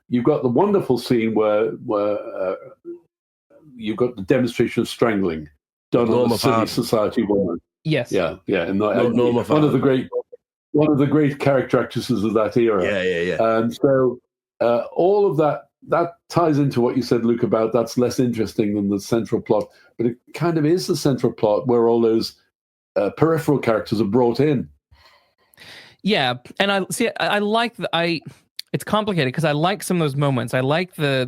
You've got the wonderful scene where you've got the demonstration of strangling done on a silly society woman. Yes. Yeah. And one of the great character actresses of that era. Yeah. And so all of that ties into what you said, Luke, about that's less interesting than the central plot, but it kind of is the central plot where all those peripheral characters are brought in. Yeah, and I like it's complicated because I like some of those moments. I like the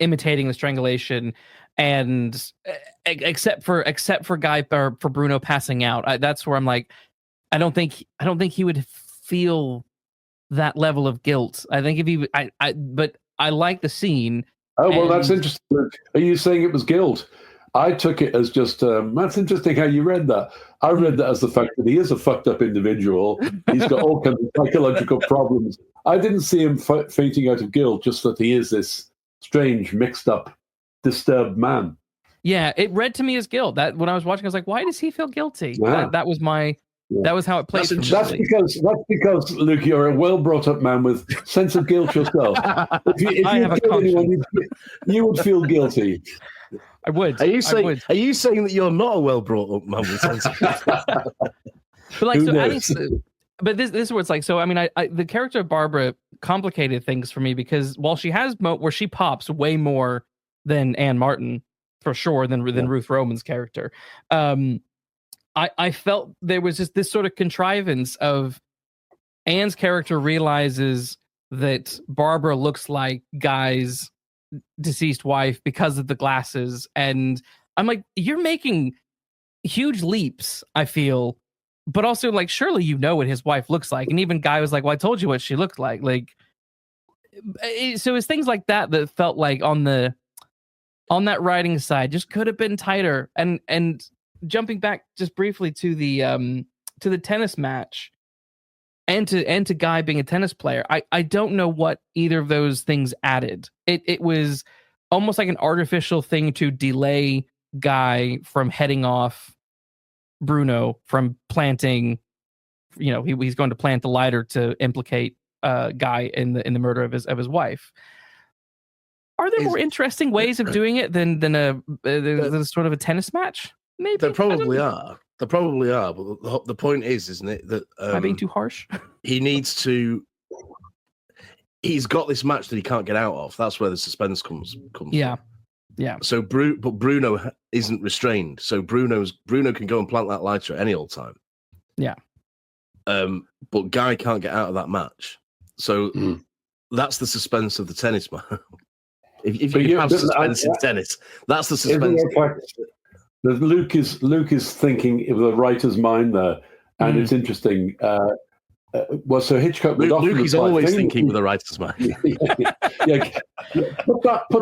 imitating the strangulation, and except for Guy or for Bruno passing out, that's where I'm like, I don't think he would feel that level of guilt. I think if he, but I like the scene. Oh well, that's interesting. Are you saying it was guilt? I took it as just, that's interesting how you read that. I read that as the fact that he is a fucked up individual. He's got all kinds of psychological problems. I didn't see him fainting out of guilt, just that he is this strange, mixed up, disturbed man. Yeah, it read to me as guilt. That when I was watching, I was like, why does he feel guilty? Yeah. That was my... Yeah. That was how it played. That's because Luke, you're a well brought up man with sense of guilt yourself. If you killed anyone, you would feel guilty. I would. Are you saying that you're not a well brought up man with sense of guilt? But like, but this is what it's like. So I mean, the character of Barbara complicated things for me because while she has where she pops way more than Anne Martin for sure than Ruth Roman's character. I felt there was just this sort of contrivance of Anne's character realizes that Barbara looks like Guy's deceased wife because of the glasses. And I'm like, you're making huge leaps, I feel. But also, like, surely you know what his wife looks like. And even Guy was like, well, I told you what she looked like. Like, So it's things like that that felt like on that writing side just could have been tighter. And jumping back just briefly to the tennis match and to Guy being a tennis player, I don't know what either of those things added. It was almost like an artificial thing to delay Guy from heading off Bruno from planting. He's going to plant the lighter to implicate Guy in the murder of his wife. Are there more interesting ways of doing it than a sort of a tennis match? Maybe there probably are. There probably are. But the point is, isn't it, that am I being too harsh? he needs to. He's got this match that he can't get out of. That's where the suspense comes. Yeah, from. yeah. So but Bruno isn't restrained. So Bruno can go and plant that lighter at any old time. Yeah. But Guy can't get out of that match. So that's the suspense of the tennis match. If you have suspense in tennis, that's the suspense. Luke is thinking of the writer's mind there, and it's interesting. So Hitchcock would often Luke is always thinking with the writer's mind. Put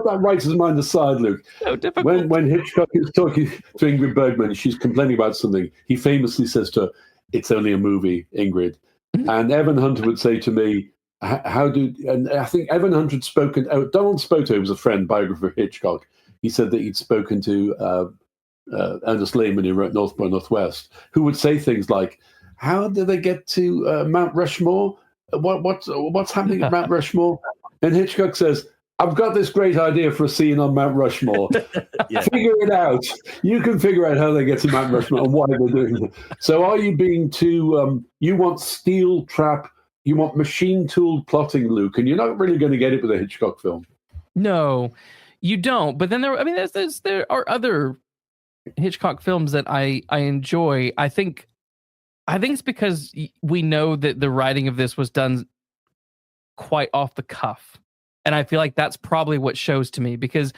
that writer's mind aside, Luke. So difficult. When Hitchcock is talking to Ingrid Bergman, she's complaining about something. He famously says to her, "It's only a movie, Ingrid." And Evan Hunter would say to me, and I think Evan Hunter had spoken. Donald Spoto was a friend, biographer of Hitchcock. He said that he'd spoken to Ernest Lehman, who wrote North by Northwest, who would say things like, "How did they get to Mount Rushmore? What's happening at Mount Rushmore?" And Hitchcock says, "I've got this great idea for a scene on Mount Rushmore. Figure it out. You can figure out how they get to Mount Rushmore and why they're doing it." So are you being too, you want steel trap, you want machine-tooled plotting, Luke, and you're not really going to get it with a Hitchcock film. No, you don't. But then there are other Hitchcock films that I enjoy. I think it's because we know that the writing of this was done quite off the cuff. And I feel like that's probably what shows to me, because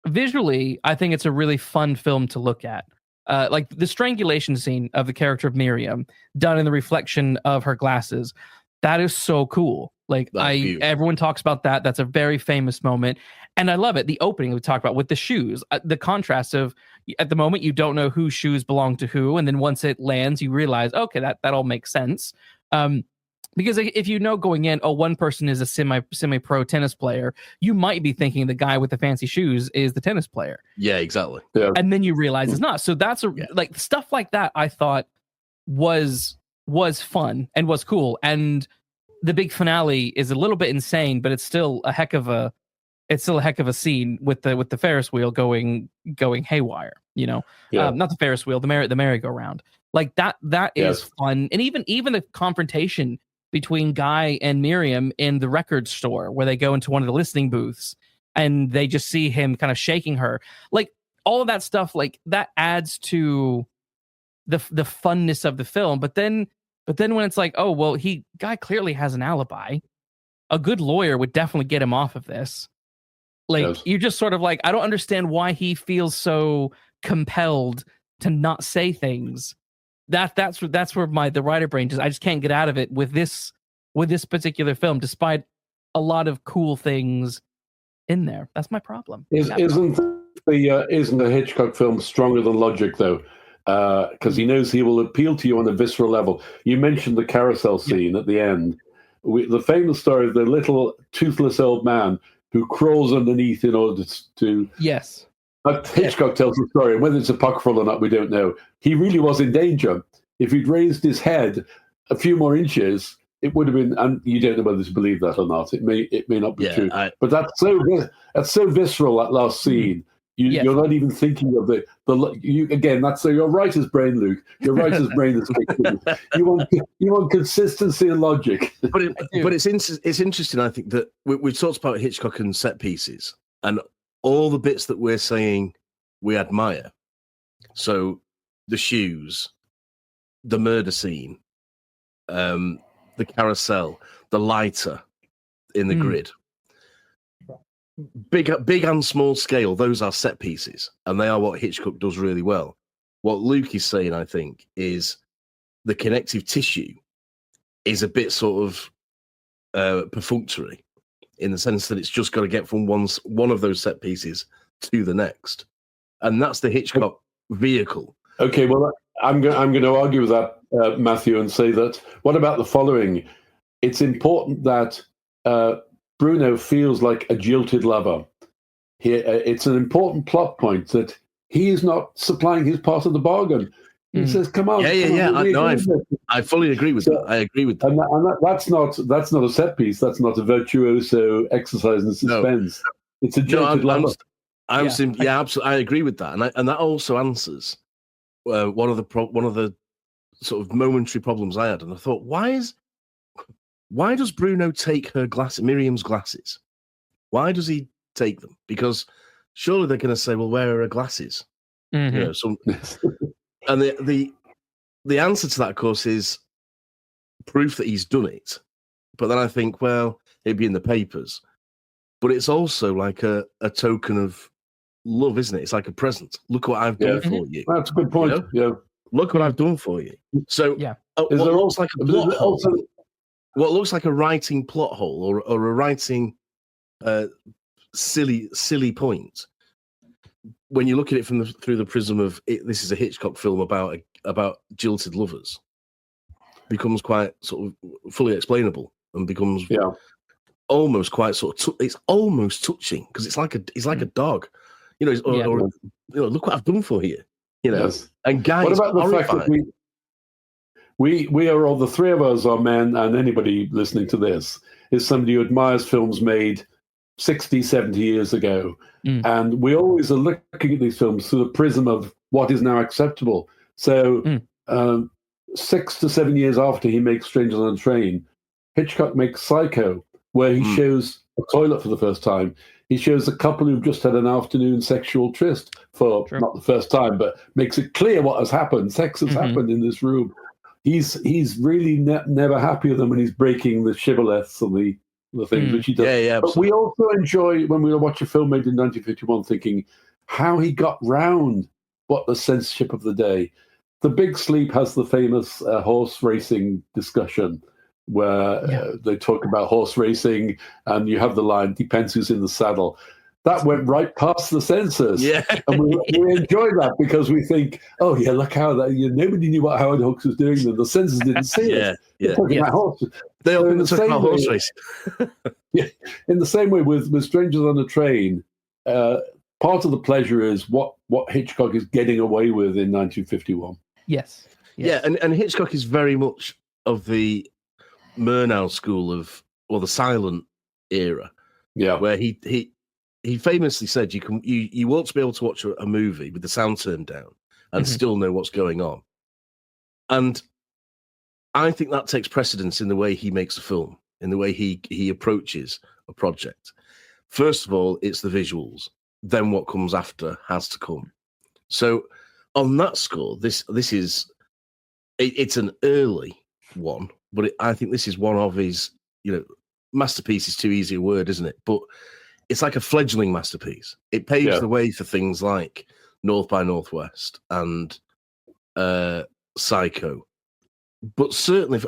visually, I think it's a really fun film to look at. Like the strangulation scene of the character of Miriam done in the reflection of her glasses. That is so cool. Like everyone talks about that. That's a very famous moment. And I love it. The opening we talked about with the shoes, the contrast of at the moment, you don't know whose shoes belong to who. And then once it lands, you realize, okay, that all makes sense. Because if you know going in, one person is a semi-pro tennis player, you might be thinking the guy with the fancy shoes is the tennis player. Yeah, exactly. Yeah. And then you realize it's not. So that's like stuff like that I thought was fun and was cool. And the big finale is a little bit insane, but it's still a heck of a scene with the Ferris wheel going haywire, not the Ferris wheel, the merry-go-round. Like that is fun. And even the confrontation between Guy and Miriam in the record store where they go into one of the listening booths and they just see him kind of shaking her. Like all of that stuff, like that adds to the funness of the film. But then when it's like, oh, well, Guy clearly has an alibi. A good lawyer would definitely get him off of this. Like you just sort of like, I don't understand why he feels so compelled to not say things. That's where the writer brain I just can't get out of it with this particular film, despite a lot of cool things in there. That's my problem. Isn't the Hitchcock film stronger than logic though? Because he knows he will appeal to you on a visceral level. You mentioned the carousel scene at the end. The famous story of the little toothless old man who crawls underneath in order to. Yes. Hitchcock tells the story, and whether it's apocryphal or not, we don't know. He really was in danger. If he'd raised his head a few more inches, it would have been. And you don't know whether to believe that or not. It may not be true. But that's so visceral, that last scene. You're not even thinking of again. That's your writer's brain, Luke. Your writer's brain is thinking. You want consistency and logic. But it's interesting. I think that we've talked about Hitchcock and set pieces, and all the bits that we're saying we admire. So the shoes, the murder scene, the carousel, the lighter in the grid. Big and small scale, those are set pieces, and they are what Hitchcock does really well. What Luke is saying, I think, is the connective tissue is a bit sort of perfunctory. in the sense that it's just got to get from one of those set pieces to the next, and that's the Hitchcock vehicle. Okay, well, I'm going to argue with that, Matthew, and say that. What about the following? It's important that Bruno feels like a jilted lover. It's an important plot point that he is not supplying his part of the bargain. He says, "Come on, I fully agree with that. I agree with that. And that's not a set piece. That's not a virtuoso exercise in suspense. No. It's a jilted lover." Absolutely. I agree with that, and that also answers one of the sort of momentary problems I had. And I thought, why does Bruno take Miriam's glasses? Why does he take them? Because surely they're going to say, "Well, where are her glasses?" Mm-hmm. And the answer to that, of course, is proof that he's done it. But then I think, well, it'd be in the papers. But it's also like a token of love, isn't it? It's like a present. Look what I've done for you. That's a good point. Yeah. Look what I've done for you. So what looks like a plot hole, what looks like a writing plot hole or a writing silly point, when you look at it through the prism of this is a Hitchcock film about jilted lovers, becomes quite sort of fully explainable and becomes almost quite sort of it's almost touching, because it's like a dog, or look what I've done for you, Yes. And guys, what about the fact that we are all, the three of us are men, and anybody listening to this is somebody who admires films made 60, 70 years ago. And we always are looking at these films through the prism of what is now acceptable. So 6 to 7 years after he makes Strangers on a Train, Hitchcock makes Psycho, where he shows a toilet for the first time. He shows a couple who've just had an afternoon sexual tryst for not the first time, but makes it clear what has happened. Sex has happened in this room. He's really never happy with them when he's breaking the shibboleths and the things which he does. Yeah, but we also enjoy, when we watch a film made in 1951, thinking how he got round what the censorship of the day. The Big Sleep has the famous horse racing discussion where they talk about horse racing, and you have the line, "Depends who's in the saddle." That went right past the censors. Yeah. And we enjoy that because we think, oh, yeah, look how nobody knew what Howard Hawks was doing, and the censors didn't see it. Talking about horses. They all talk about horse racing. In the same way with Strangers on a Train, part of the pleasure is what Hitchcock is getting away with in 1951. Yes. Yeah, and Hitchcock is very much of the Murnau school or the silent era. Yeah. Where he famously said you ought to be able to watch a movie with the sound turned down and still know what's going on. And I think that takes precedence in the way he makes a film, in the way he approaches a project. First of all, it's the visuals. Then what comes after has to come. So on that score, this is it's an early one, but I think this is one of his, masterpiece is too easy a word, isn't it? But it's like a fledgling masterpiece. It paves the way for things like North by Northwest and Psycho. But certainly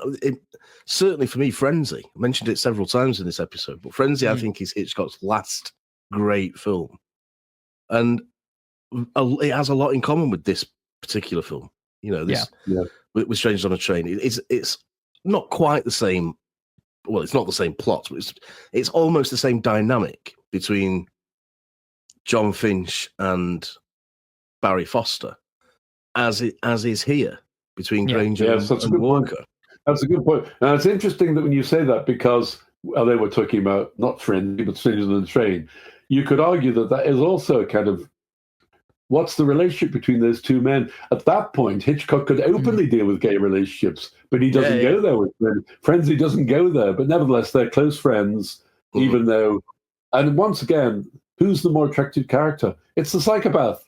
for me, Frenzy. I mentioned it several times in this episode, but Frenzy, I think, is Hitchcock's last great film. And it has a lot in common with this particular film. With Strangers on a Train. It's not quite the same. Well, it's not the same plot, but it's almost the same dynamic between John Finch and Barry Foster as is here between Granger and Walker. That's a good point. Now, it's interesting that when you say that, because they were talking about not Frenzy, but Strangers on the Train, you could argue that is also a kind of, what's the relationship between those two men? At that point, Hitchcock could openly deal with gay relationships, but he doesn't go there with them. Frenzy doesn't go there, but nevertheless, they're close friends, even though... And once again, who's the more attractive character? It's the psychopath.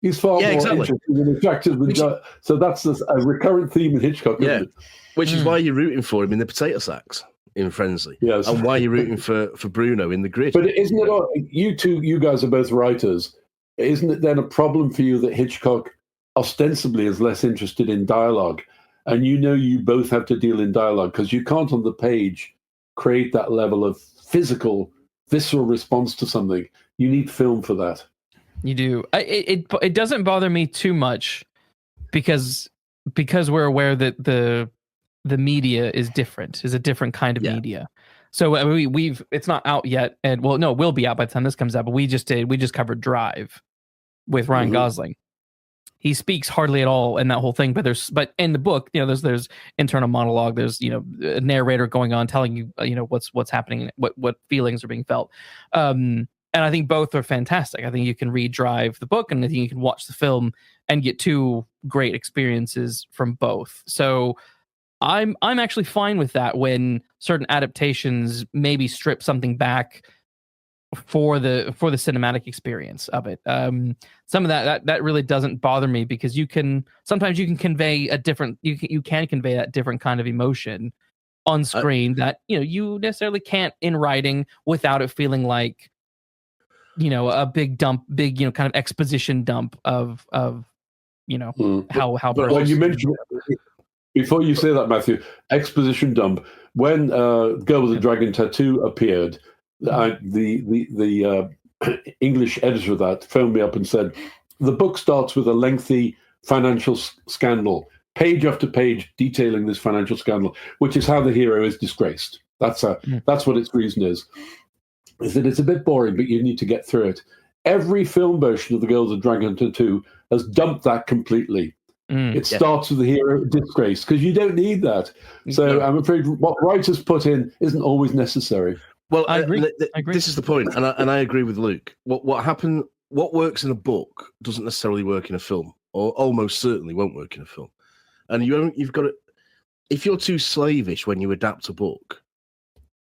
He's far more interesting and attractive than so that's a recurrent theme in Hitchcock, isn't it? Which is why you're rooting for him in the potato sacks in Frenzy. Yes. And why you're rooting for Bruno in The Grid. But isn't it, you guys are both writers, isn't it then a problem for you that Hitchcock ostensibly is less interested in dialogue? And you both have to deal in dialogue, because you can't on the page create that level of physical visceral response to something. You need film for that. You do. It doesn't bother me too much because we're aware that the media is different, is a different kind of media. So we've it's not out yet, and well, no, it will be out by the time this comes out. But we just covered Drive with Ryan Gosling. He speaks hardly at all in that whole thing, but in the book, there's internal monologue. There's a narrator going on telling you what's happening, what feelings are being felt. And I think both are fantastic. I think you can read Drive, the book, and I think you can watch the film and get two great experiences from both. So I'm actually fine with that when certain adaptations maybe strip something back for the cinematic experience of it. Some of that really doesn't bother me because sometimes you can convey a different you can convey that different kind of emotion on screen that you necessarily can't in writing without it feeling like a big kind of exposition dump of how. But when you mentioned before you say that, Matthew, exposition dump. When Girl with the Dragon Tattoo appeared, the English editor of that phoned me up and said, the book starts with a lengthy financial scandal, page after page detailing this financial scandal, which is how the hero is disgraced. That's what its reason is. Is that it's a bit boring, but you need to get through it. Every film version of The Girl with the Dragon Tattoo has dumped that completely. It starts with the hero disgrace because you don't need that. So I'm afraid what writers put in isn't always necessary. Well, I agree. This is the point, and I agree with Luke. What works in a book doesn't necessarily work in a film, or almost certainly won't work in a film. And you've got to, if you're too slavish when you adapt a book,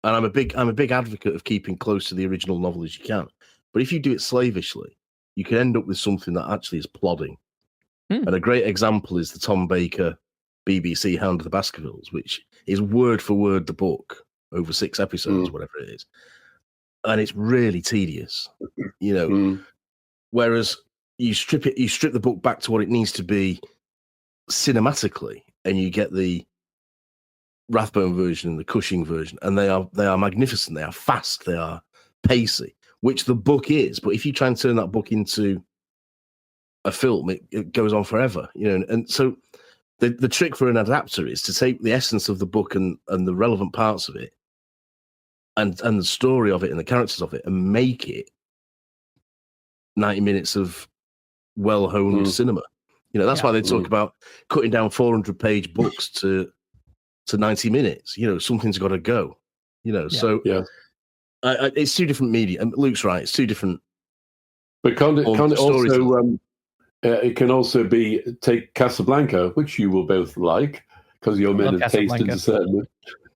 and I'm a big advocate of keeping close to the original novel as you can, but if you do it slavishly, you can end up with something that actually is plodding. And a great example is the Tom Baker BBC Hound of the Baskervilles, which is word for word the book over 6 episodes, whatever it is. And it's really tedious, whereas you strip the book back to what it needs to be cinematically, and you get the Rathbone version and the Cushing version, and they are magnificent, they are fast, they are pacey, which the book is. But if you try and turn that book into a film, it goes on forever, and so the trick for an adapter is to take the essence of the book and the relevant parts of it and the story of it and the characters of it and make it 90 minutes of well-honed cinema. That's why they talk about cutting down 400-page books to 90 minutes. Something's got to go. So it's two different media, and Luke's right, it's two different. But it can also be take Casablanca, which you will both like because your men have tasted a certain.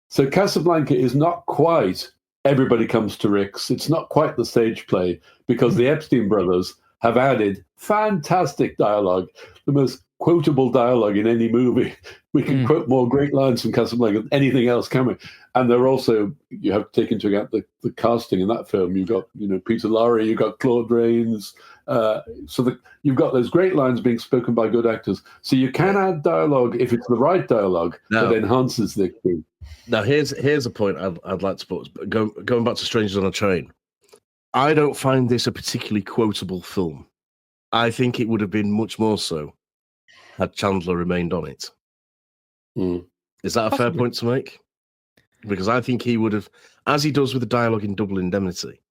So Casablanca is not quite Everybody Comes to Rick's. It's not quite the stage play because the Epstein brothers have added fantastic dialogue, the most quotable dialogue in any movie. We can quote more great lines from Casablanca than anything else, can we? And they're also, you have to take into account the casting in that film. You've got, Peter Lorre, you've got Claude Rains. You've got those great lines being spoken by good actors. So you can add dialogue if it's the right dialogue that enhances the experience. Now, here's a point I'd like to put. Going back to Strangers on a Train, I don't find this a particularly quotable film. I think it would have been much more so had Chandler remained on it. Is that a fair point to make? Because I think he would have, as he does with the dialogue in Double Indemnity,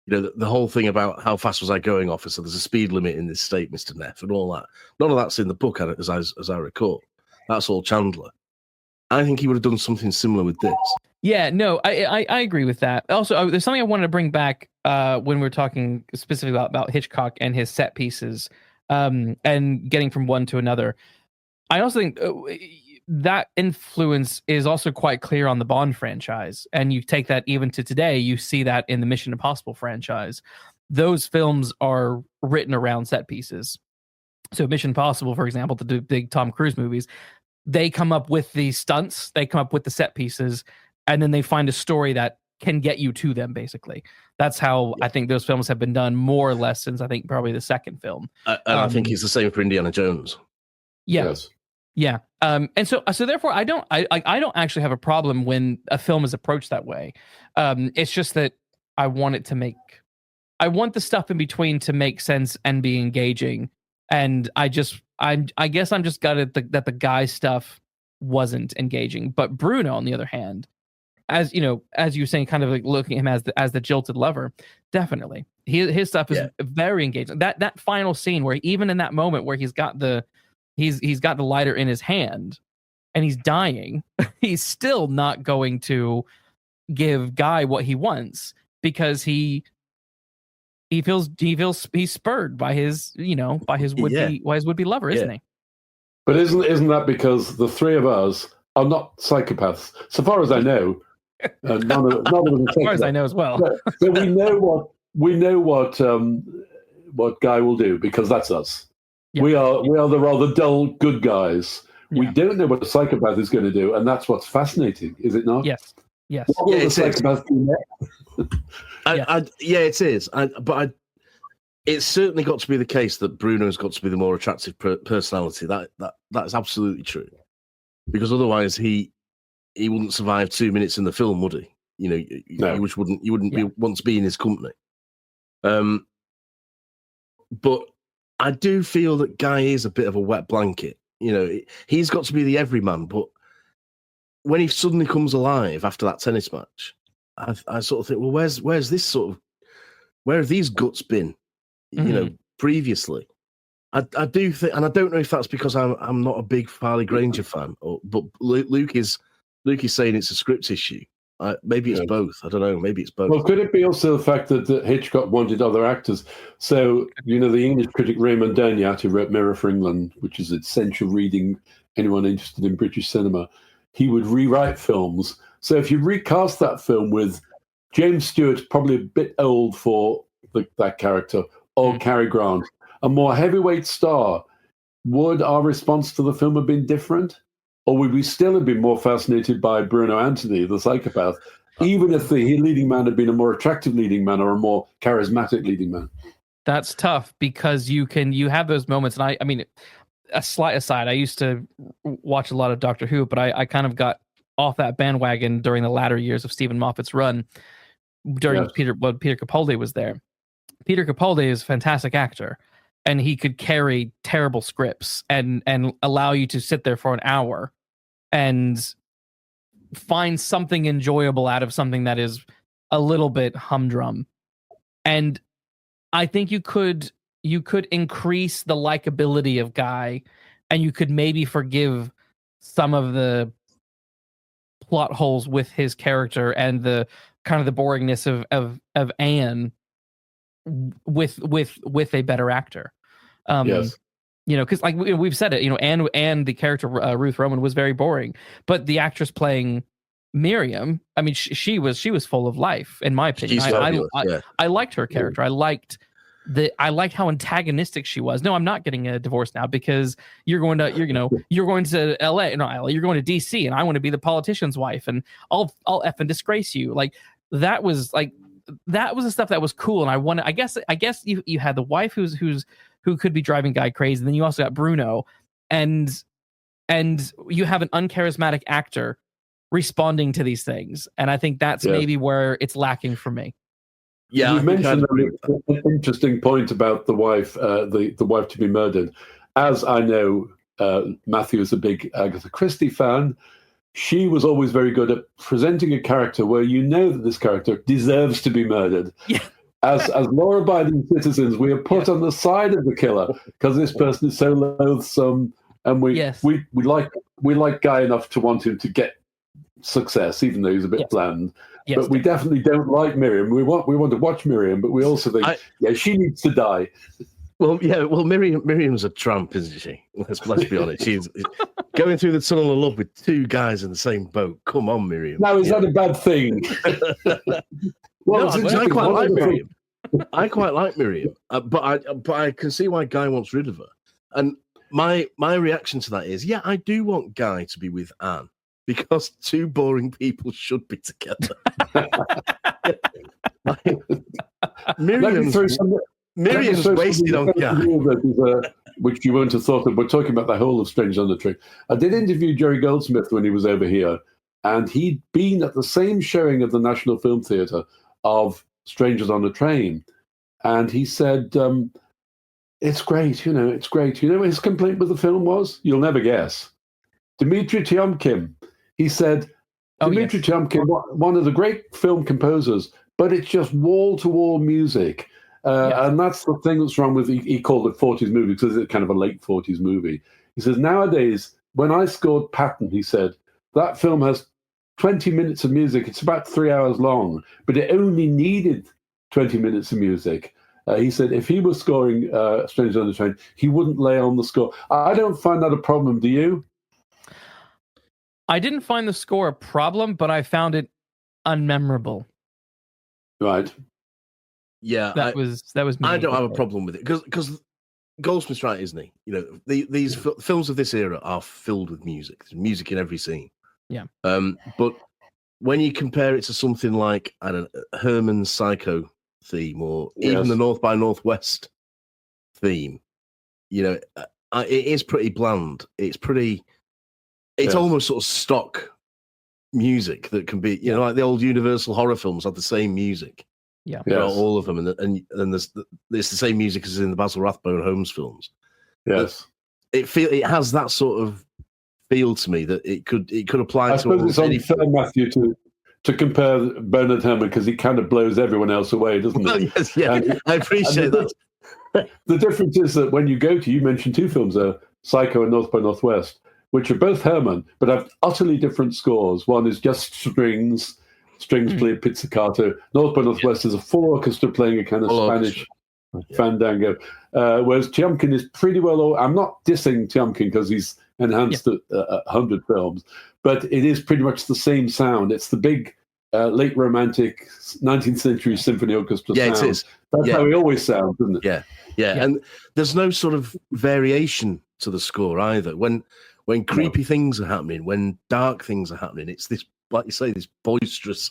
the whole thing about how fast was I going, officer? There's a speed limit in this state, Mr. Neff, and all that. None of that's in the book, as I recall. That's all Chandler. I think he would have done something similar with this. Yeah, no, I agree with that. Also, there's something I wanted to bring back when we're talking specifically about Hitchcock and his set pieces and getting from one to another. I also think that influence is also quite clear on the Bond franchise. And you take that even to today, you see that in the Mission Impossible franchise. Those films are written around set pieces. So Mission Impossible, for example, the big Tom Cruise movies, they come up with the stunts, they come up with the set pieces, and then they find a story that can get you to them, basically. That's how I think those films have been done more or less since I think probably the second film. And I think it's the same for Indiana Jones. Yes. Yeah. And so therefore I don't actually have a problem when a film is approached that way. It's just that I want the stuff in between to make sense and be engaging. And I guess I'm just gutted that the guy stuff wasn't engaging. But Bruno, on the other hand, as you know, as you were saying, kind of like looking at him as the jilted lover, definitely his stuff is very engaging. That final scene where even in that moment where he's got the lighter in his hand and he's dying, he's still not going to give Guy what he wants because he feels he's spurred by his would-be lover, isn't he? But isn't that because the three of us are not psychopaths, so far as I know? None of them. As far as I know as well. So we know what Guy will do because that's us. Yeah. We are the rather dull good guys. Yeah. We don't know what a psychopath is going to do, and that's what's fascinating, is it not? Yes. What will the psychopath do next? It is. But it's certainly got to be the case that Bruno's got to be the more attractive personality. That's absolutely true. Because otherwise, he wouldn't survive 2 minutes in the film, would he? You know, you wouldn't want to be in his company. But I do feel that Guy is a bit of a wet blanket. You know, he's got to be the everyman. But when he suddenly comes alive after that tennis match, I sort of think, well, where's this sort of, where have these guts been? You know, previously. I do think, and I don't know if that's because I'm not a big Farley Granger fan, but Luke is saying it's a script issue. Maybe it's both. I don't know. Maybe it's both. Well, could it be also the fact that Hitchcock wanted other actors? So, you know, the English critic Raymond, who wrote Mirror for England, which is essential reading anyone interested in British cinema, he would rewrite films. So if you recast that film with James Stewart, probably a bit old for that character, or Cary Grant, a more heavyweight star, would our response to the film have been different? Or would we still have been more fascinated by Bruno Anthony, the psychopath, even if the leading man had been a more attractive leading man or a more charismatic leading man? That's tough because you have those moments. And I mean, a slight aside, I used to watch a lot of Doctor Who, but I kind of got off that bandwagon during the latter years of Stephen Moffat's run during Peter Capaldi was there. Peter Capaldi is a fantastic actor, and he could carry terrible scripts and allow you to sit there for an hour and find something enjoyable out of something that is a little bit humdrum. And I think you could increase the likability of Guy, and you could maybe forgive some of the plot holes with his character and the kind of the boringness of Anne with a better actor. Yes. You know, because like we've said it, you know, and the character Ruth Roman was very boring, but the actress playing Miriam, I mean, she was full of life, in my opinion. I liked her character. I liked how antagonistic she was. No, I'm not getting a divorce now because you're going to LA, you're going to DC, and I want to be the politician's wife, and I'll effing disgrace you. Like that was the stuff that was cool, and I guess you had the wife who could be driving Guy crazy, and then you also got Bruno, and you have an uncharismatic actor responding to these things, and I think that's maybe where it's lacking for me. Yeah, you mentioned an interesting point about the wife, the wife to be murdered. As I know, Matthew is a big Agatha Christie fan. She was always very good at presenting a character where you know that this character deserves to be murdered. Yeah. As law-abiding citizens, we are put on the side of the killer because this person is so loathsome, and we like Guy enough to want him to get success, even though he's a bit bland. Yes, but we definitely don't like Miriam. We want to watch Miriam, but we also think, she needs to die. Well, Miriam's a tramp, isn't she? Let's be honest. She's going through the tunnel of love with two guys in the same boat. Come on, Miriam. Now, is that a bad thing? I quite like Miriam. I quite like Miriam, but I can see why Guy wants rid of her. And my reaction to that is, I do want Guy to be with Anne. Because two boring people should be together. Miriam's wasted on Guy. Which you wouldn't have thought of. We're talking about the whole of Strange on the Tree. I did interview Jerry Goldsmith when he was over here, and he'd been at the same showing of the National Film Theatre of Strangers on a Train, and he said, it's great, it's great. You know what his complaint with the film was? You'll never guess. Dmitri Tiomkin. He said, Dmitri Tiomkin, one of the great film composers, but it's just wall-to-wall music. And that's the thing that's wrong with, he called it 40s movie because it's kind of a late 40s movie. He says, nowadays, when I scored Patton, he said, that film has 20 minutes of music. It's about 3 hours long, but it only needed 20 minutes of music. He said if he was scoring Strangers on the Train, he wouldn't lay on the score. I don't find that a problem. Do you? I didn't find the score a problem, but I found it unmemorable. Right. Yeah, that was. I don't have a problem with it because Goldsmith's right, isn't he? These films of this era are filled with music. There's music in every scene. Yeah. But when you compare it to something like Herman's Psycho theme, or even the North by Northwest theme, it is pretty bland. It's pretty. It's almost sort of stock music that can be, like the old Universal horror films had the same music. Yeah, all of them, and there's the same music as in the Basil Rathbone Holmes films. Yes, it has that sort of feel to me that it could apply. I suppose it's unfair, Matthew, to compare Bernard Herrmann because he kind of blows everyone else away, doesn't he? Well, yes, yeah, I appreciate that. The difference is that when you mentioned two films, Psycho and North by Northwest, which are both Herrmann, but have utterly different scores. One is just strings played pizzicato. North by Northwest is a full orchestra playing a kind of Spanish fandango. Whereas Tiomkin is pretty well. I'm not dissing Tiomkin because he's enhanced 100 films, but it is pretty much the same sound. It's the big late Romantic 19th century symphony orchestra sound. It is. That's how he always sounds, isn't it? Yeah. And there's no sort of variation to the score either. When creepy things are happening, when dark things are happening, it's this, like you say, this boisterous,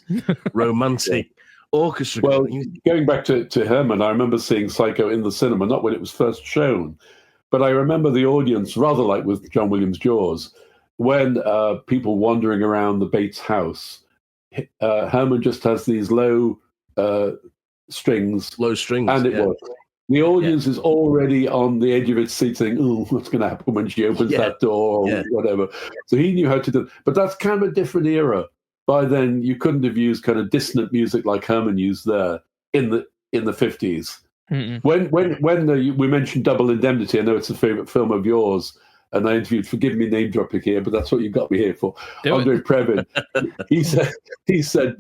romantic orchestra. Well, going back to Herrmann, I remember seeing Psycho in the cinema, not when it was first shown, but I remember the audience, rather like with John Williams' Jaws, when people wandering around the Bates house, Herrmann just has these low strings. And it works. The audience is already on the edge of its seat saying, oh, what's going to happen when she opens that door or whatever. So he knew how to do it. But that's kind of a different era. By then, you couldn't have used kind of dissonant music like Herrmann used there in the 50s. When we mentioned Double Indemnity, I know it's a favorite film of yours, and I interviewed, forgive me name dropping here, but that's what you got me here for, Andrei Previn. He said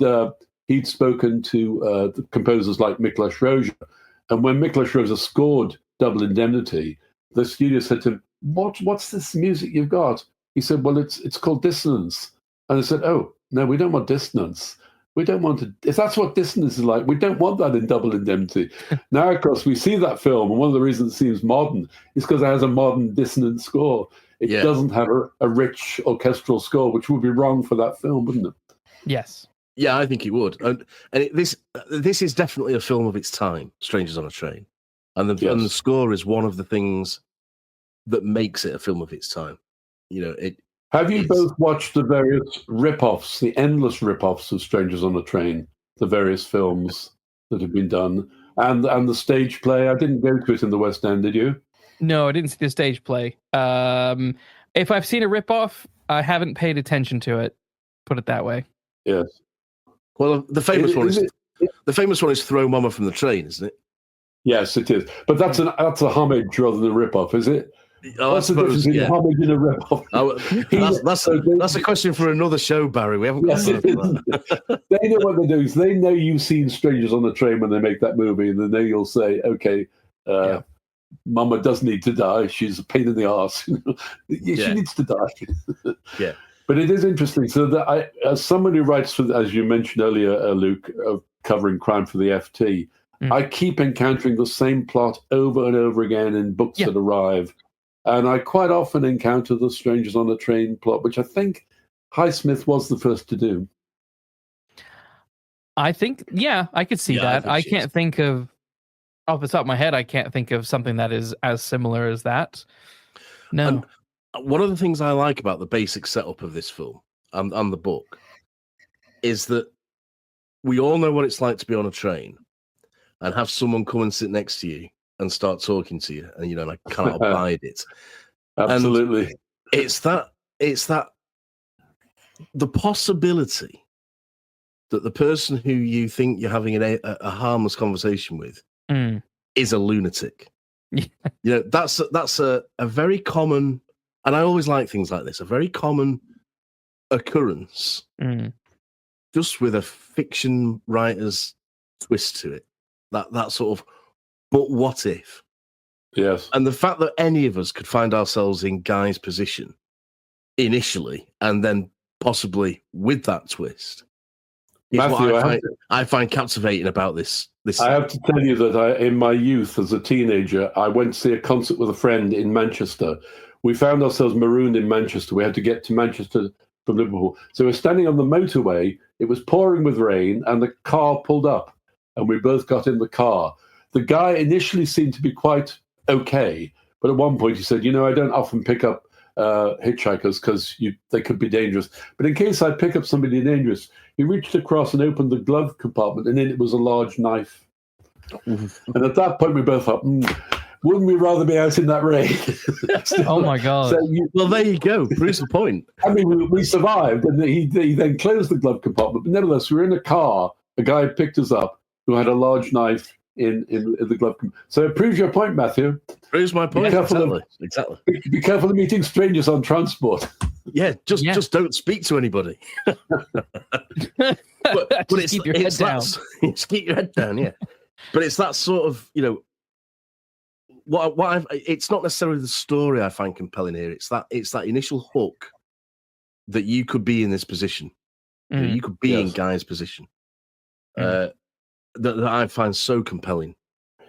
he'd spoken to the composers like Miklos Rozsa, and when Miklos Rozsa scored Double Indemnity, the studio said to him, what's this music you've got? He said, well, it's called dissonance. And I said, oh, no, we don't want dissonance. We don't want to, if that's what dissonance is like, we don't want that in Double Indemnity. Now, of course, we see that film, and one of the reasons it seems modern is because it has a modern dissonant score. It doesn't have a rich orchestral score, which would be wrong for that film, wouldn't it? Yes. Yeah, I think it would. And this is definitely a film of its time, Strangers on a Train. And the score is one of the things that makes it a film of its time. Have you both watched the various rip-offs, the endless rip-offs of Strangers on a Train, the various films that have been done, and the stage play? I didn't go to it in the West End, did you? No, I didn't see the stage play. If I've seen a rip-off, I haven't paid attention to it. Put it that way. Yes. Well, the famous one is "Throw Mama from the Train," isn't it? Yes, it is. But that's a homage rather than a rip-off, is it? What's the difference between a homage and a rip-off? That's a question for another show, Barry. We haven't got time for that. They know what they're doing. So they know you've seen Strangers on the Train when they make that movie, and then they will say, okay, Mama does need to die. She's a pain in the arse. She needs to die. Yeah. But it is interesting. So that as someone who writes for, as you mentioned earlier, Luke, covering crime for the FT, I keep encountering the same plot over and over again in books that arrive. And I quite often encounter the Strangers on a Train plot, which I think Highsmith was the first to do. I think, I could see that. I can't think of, off the top of my head, I can't think of something that is as similar as that. No. And one of the things I like about the basic setup of this film and the book is that we all know what it's like to be on a train. and have someone come and sit next to you and start talking to you, and and I cannot abide it. Absolutely. And it's that the possibility that the person who you think you're having a harmless conversation with is a lunatic. That's a very common, and I always like things like this, a very common occurrence, just with a fiction writer's twist to it. That sort of, but what if? Yes. And the fact that any of us could find ourselves in Guy's position initially, and then possibly with that twist, is Matthew, what I find captivating about this. I have to tell you that in my youth, as a teenager, I went to see a concert with a friend in Manchester. We found ourselves marooned in Manchester. We had to get to Manchester from Liverpool. So we're standing on the motorway. It was pouring with rain, and the car pulled up, and we both got in the car. The guy initially seemed to be quite okay, but at one point he said, I don't often pick up hitchhikers because they could be dangerous. But in case I pick up somebody dangerous, he reached across and opened the glove compartment, and in it was a large knife. And at that point, we both thought, wouldn't we rather be out in that rain? Oh my God! So well, there you go. Proves the point. I mean, we survived, and he then closed the glove compartment. But nevertheless, we were in a car. A guy picked us up who had a large knife in the glove compartment. So it proves your point, Matthew. Proves my point. Exactly. Be careful of meeting strangers on transport. Yeah, just don't speak to anybody. but it's keep your head down. Just keep your head down. Yeah, but it's that sort of it's not necessarily the story I find compelling here. It's that initial hook that you could be in this position. You could be in Guy's position. That I find so compelling.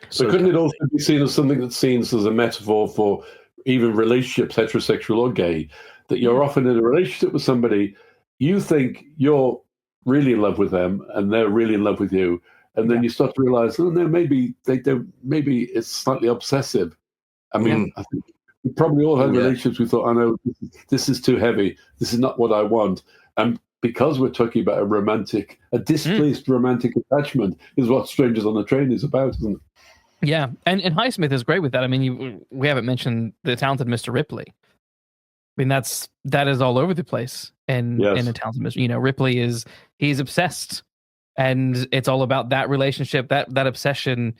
So couldn't it also be seen as something that's seen as a metaphor for even relationships, heterosexual or gay, that you're often in a relationship with somebody, you think you're really in love with them and they're really in love with you, and then you start to realize, oh no, maybe they don't. Maybe it's slightly obsessive. I mean, I think we probably all had relationships. We thought, I know this is too heavy. This is not what I want. And because we're talking about a displaced romantic attachment, is what Strangers on a Train is about, isn't it? Yeah, and Highsmith is great with that. I mean, we haven't mentioned the talented Mr. Ripley. I mean, that is all over the place in a talented Mr. Ripley he's obsessed, and it's all about that relationship, that obsession,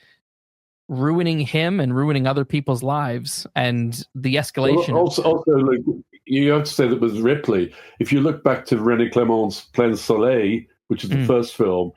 ruining him and ruining other people's lives, and the escalation. Well, also, like, you have to say that with Ripley, if you look back to René Clément's Plein Soleil, which is the first film,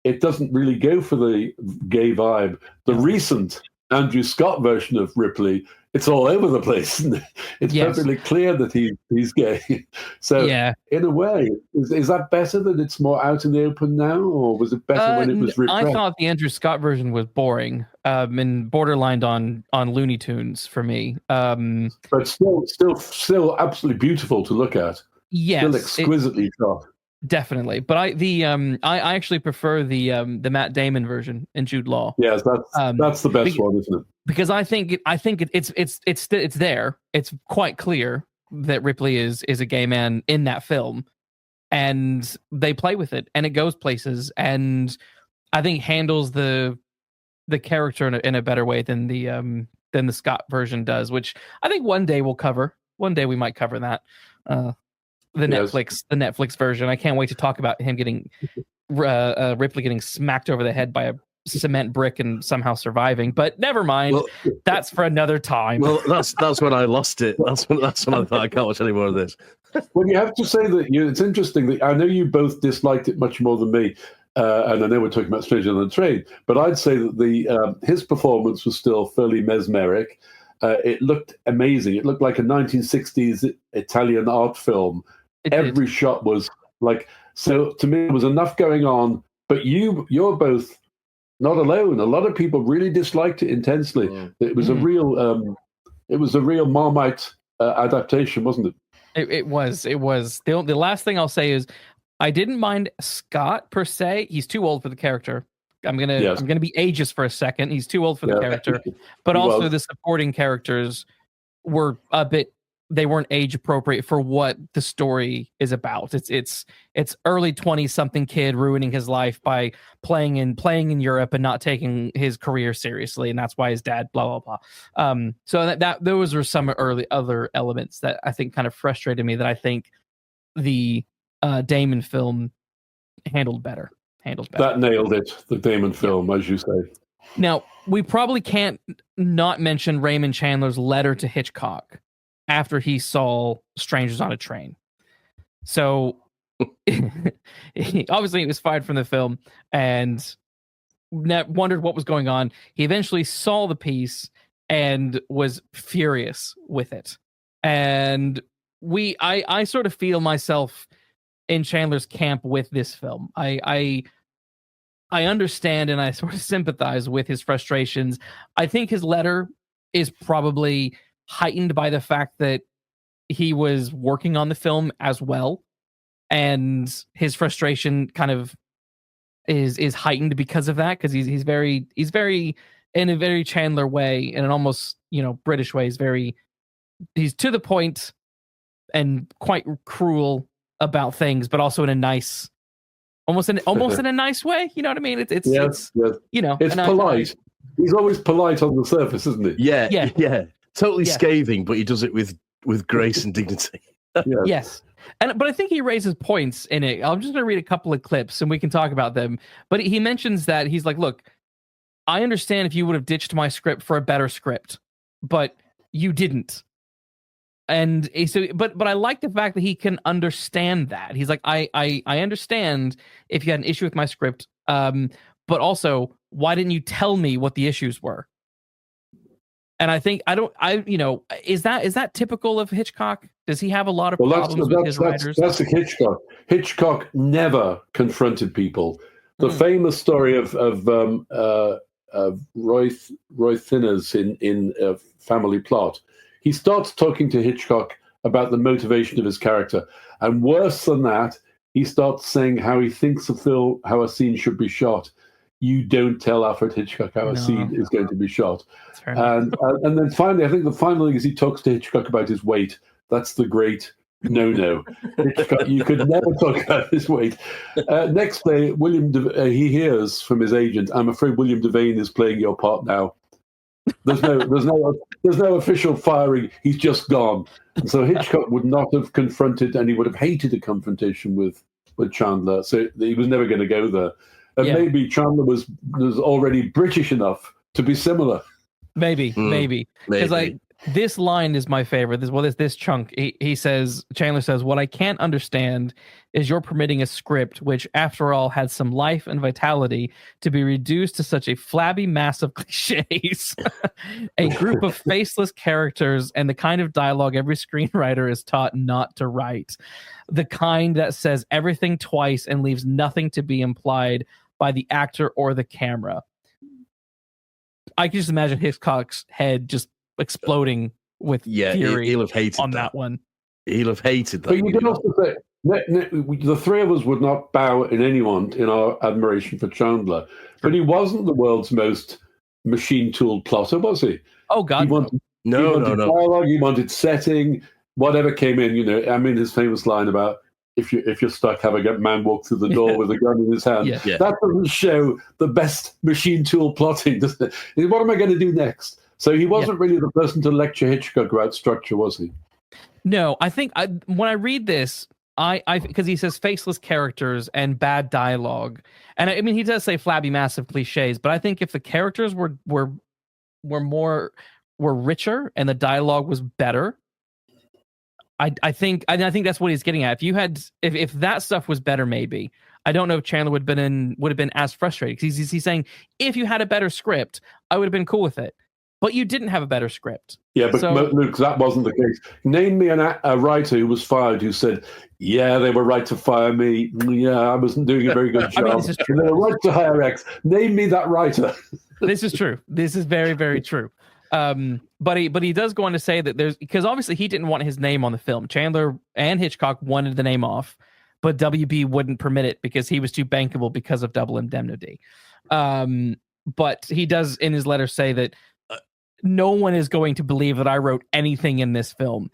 it doesn't really go for the gay vibe. The recent Andrew Scott version of Ripley, it's all over the place. Isn't it? It's perfectly clear that he's gay. So in a way, is that better that it's more out in the open now, or was it better when it was repressed? I thought the Andrew Scott version was boring and borderline on Looney Tunes for me. But still absolutely beautiful to look at. Yes, still exquisitely shot. Definitely, but I actually prefer the Matt Damon version in Jude Law. Yes, that's the best one, isn't it? Because I think it's there. It's quite clear that Ripley is a gay man in that film, and they play with it, and it goes places, and I think handles the character in a better way than the Scott version does, which I think one day we'll cover. One day we might cover that. The Netflix version. I can't wait to talk about him getting Ripley getting smacked over the head by a cement brick and somehow surviving. But never mind. Well, that's for another time. Well, that's when I lost it. That's when I thought I can't watch any more of this. Well, you have to say that it's interesting that I know you both disliked it much more than me, and I know we're talking about Strangers on the Train, but I'd say that his performance was still fairly mesmeric. It looked amazing. It looked like a 1960s Italian art film. Every shot was like, so to me, there was enough going on, but you're both not alone. A lot of people really disliked it intensely. It was a real Marmite adaptation, wasn't it? It was. The last thing I'll say is I didn't mind Scott per se. He's too old for the character. I'm gonna be ageist for a second. He's too old for the character, but also the supporting characters were a bit age appropriate for what the story is about. It's early 20 something kid ruining his life by playing in Europe and not taking his career seriously, and that's why his dad blah blah blah. So that those were some other elements that I think kind of frustrated me that I think the Damon film handled better. That nailed it. The Damon film, as you say. Now, we probably can't not mention Raymond Chandler's letter to Hitchcock after he saw Strangers on a Train. So, he was fired from the film and wondered what was going on. He eventually saw the piece and was furious with it. And I sort of feel myself in Chandler's camp with this film. I understand and I sort of sympathize with his frustrations. I think his letter is probably heightened by the fact that he was working on the film as well, and his frustration kind of is heightened because of that, because he's very in a very Chandler way, in an almost British way. He's to the point and quite cruel about things, but also in a nice. Almost in a nice way, you know what I mean? It's yes. It's polite. He's always polite on the surface, isn't he? Yeah. Totally scathing, but he does it with grace and dignity. Yes, but I think he raises points in it. I'm just going to read a couple of clips and we can talk about them. But he mentions that he's like, "Look, I understand if you would have ditched my script for a better script, but you didn't." And so, but I like the fact that he can understand that. He's like, I understand if you had an issue with my script, but also, why didn't you tell me what the issues were? And I think is that typical of Hitchcock? Does he have a lot of problems with his writers? That's Hitchcock. Hitchcock never confronted people. The famous story of Roy Thinners in Family Plot. He starts talking to Hitchcock about the motivation of his character. And worse than that, he starts saying how he thinks how a scene should be shot. You don't tell Alfred Hitchcock how a scene is going to be shot. And then finally, I think the final thing is he talks to Hitchcock about his weight. That's the great no. Hitchcock, you could never talk about his weight. Next day, he hears from his agent, "I'm afraid William Devane is playing your part now." There's no official firing. He's just gone. And so Hitchcock would not have confronted, and he would have hated a confrontation with Chandler. So he was never going to go there. And maybe Chandler was already British enough to be similar. Maybe. Because this line is my favorite. This chunk. Chandler says, "What I can't understand is you're permitting a script which, after all, had some life and vitality to be reduced to such a flabby mass of cliches, a group of faceless characters, and the kind of dialogue every screenwriter is taught not to write. The kind that says everything twice and leaves nothing to be implied by the actor or the camera." I can just imagine Hitchcock's head just exploding with fury. He'll have hated on that one. He'll have hated that. But you can also say the three of us would not bow in anyone in our admiration for Chandler, but he wasn't the world's most machine-tooled plotter, was he? Oh God, he wanted dialogue, he wanted setting, whatever came in. I mean, his famous line about if you're stuck, have a man walk through the door with a gun in his hand. Yeah. That doesn't show the best machine-tool plotting, doesn't it? What am I going to do next? So he wasn't really the person to lecture Hitchcock about structure, was he? No, I think when I read this, because he says faceless characters and bad dialogue, and I mean he does say flabby, massive cliches, but I think if the characters were richer and the dialogue was better, I think that's what he's getting at. If that stuff was better, maybe I don't know if Chandler would have been as frustrated, because he's saying if you had a better script, I would have been cool with it. But you didn't have a better script. Yeah, but Luke, that wasn't the case. Name me a writer who was fired who said, "Yeah, they were right to fire me. Yeah, I wasn't doing a very good job. This is true. They were right to hire X." Name me that writer. This is true. This is very, very true. But he does go on to say that because obviously he didn't want his name on the film. Chandler and Hitchcock wanted the name off, but WB wouldn't permit it because he was too bankable because of Double Indemnity. But he does in his letter say that no one is going to believe that I wrote anything in this film.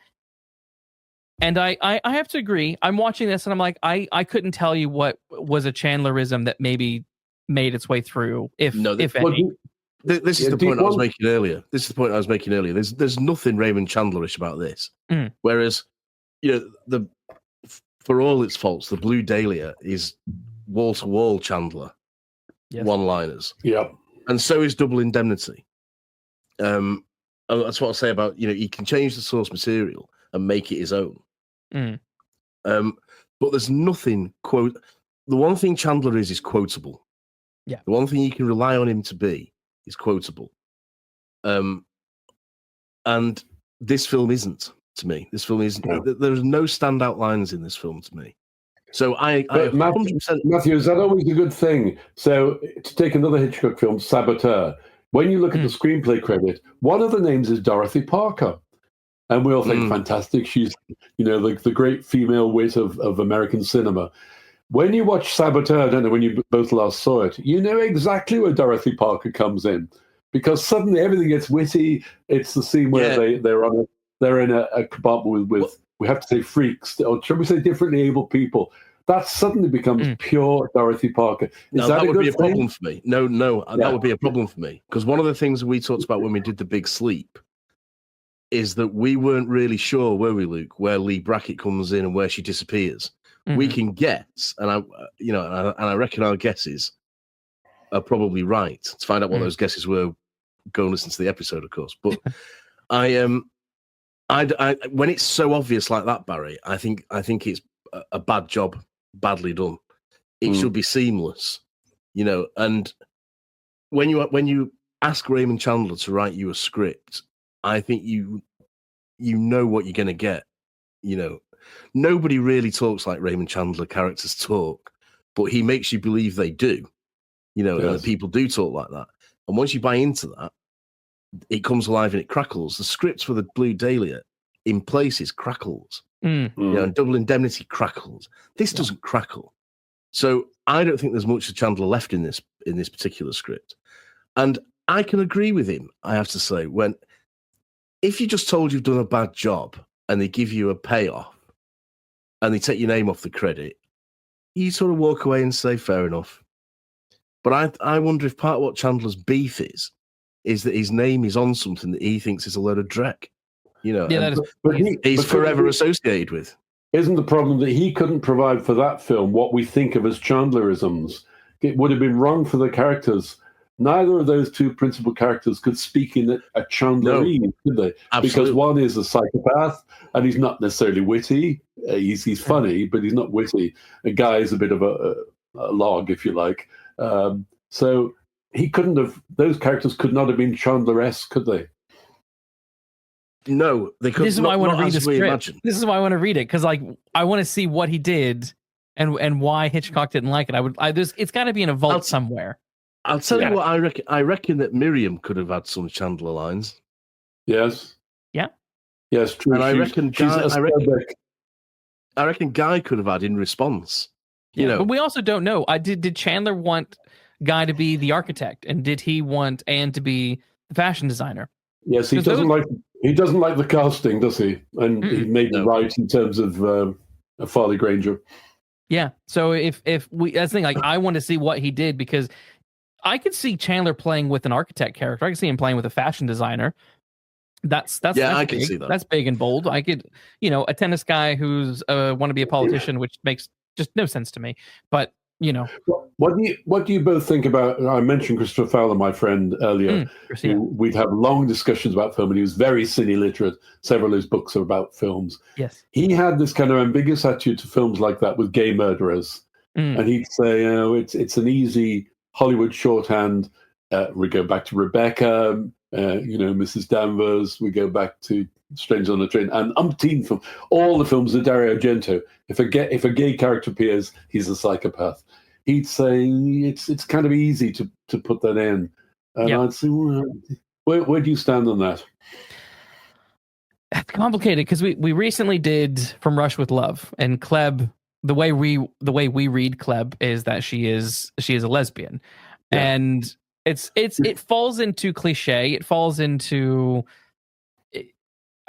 And I have to agree. I'm watching this and I'm like, I couldn't tell you what was a Chandlerism that maybe made its way through, if any. This is the point I was making earlier. There's nothing Raymond Chandlerish about this. Whereas, for all its faults, the Blue Dahlia is wall to wall Chandler, one-liners. Yeah, and so is Double Indemnity. That's what I'll say about he can change the source material and make it his own. But there's nothing The one thing Chandler is quotable. Yeah. The one thing you can rely on him to be is quotable. And this film isn't, to me. This film isn't. No. There's no standout lines in this film to me. So I 100%... Matthew, is that always a good thing? So to take another Hitchcock film, Saboteur, when you look at the screenplay credit, one of the names is Dorothy Parker. And we all think, fantastic, she's, the great female wit of American cinema. When you watch Saboteur, I don't know when you both last saw it, you know exactly where Dorothy Parker comes in. Because suddenly everything gets witty. It's the scene where they're in a compartment with we have to say freaks, or should we say differently able people. That suddenly becomes pure Dorothy Parker. That would be a problem for me. No, that would be a problem for me. Because one of the things we talked about when we did The Big Sleep is that we weren't really sure, were we, Luke, where Lee Brackett comes in and where she disappears. We can guess, and I reckon our guesses are probably right. To find out what those guesses were, go and listen to the episode, of course. But I when it's so obvious like that, Barry, I think it's a bad job, badly done. It should be seamless, And when you ask Raymond Chandler to write you a script, I think you know what you're going to get. Nobody really talks like Raymond Chandler characters talk, but he makes you believe they do. And that people do talk like that. And once you buy into that, it comes alive and it crackles. The script for the Blue Dahlia in places crackles. And Double Indemnity crackles. This doesn't crackle. So I don't think there's much of Chandler left in this particular script. And I can agree with him, I have to say, if you just told you've done a bad job and they give you a payoff and they take your name off the credit, you sort of walk away and say, fair enough. But I wonder if part of what Chandler's beef is that his name is on something that he thinks is a load of dreck. He's forever associated with. Isn't the problem that he couldn't provide for that film what we think of as Chandlerisms? It would have been wrong for the characters. Neither of those two principal characters could speak in a Chandlerese, could they? Absolutely. Because one is a psychopath, and he's not necessarily witty. He's funny, but he's not witty. A guy is a bit of a log, if you like. So he couldn't have. Those characters could not have been Chandler-esque, could they? No, they couldn't. This is why I want to read the script. This is why I want to read it, because I want to see what he did and why Hitchcock didn't like it. It's got to be in a vault somewhere. I'll tell you what I reckon. I reckon that Miriam could have had some Chandler lines. Yes. Yeah. Yes, true. And I reckon Guy could have had in response. But we also don't know. Did Chandler want Guy to be the architect, and did he want Anne to be the fashion designer? Yes, he doesn't like the casting, does he? And he may be right in terms of Farley Granger. Yeah. So if we, that's the thing. I want to see what he did, because I could see Chandler playing with an architect character. I could see him playing with a fashion designer. That's I can see that. That's big and bold. I could, a tennis guy who's want to be a politician, which makes just no sense to me. But what do you both think about? I mentioned Christopher Fowler, my friend, earlier. We'd have long discussions about film, and he was very cine literate. Several of his books are about films. Yes, he had this kind of ambiguous attitude to films like that with gay murderers, and he'd say, it's an easy Hollywood shorthand. We go back to Rebecca, Mrs. Danvers. We go back to Strangers on the Train, and umpteen film. All the films of Dario Argento. If a gay character appears, he's a psychopath. He'd say it's kind of easy to put that in, and I'd say, where do you stand on that? It's complicated, because we recently did From Rush with Love, and Kleb. The way we read Kleb is that she is a lesbian, and it falls into cliche. It falls into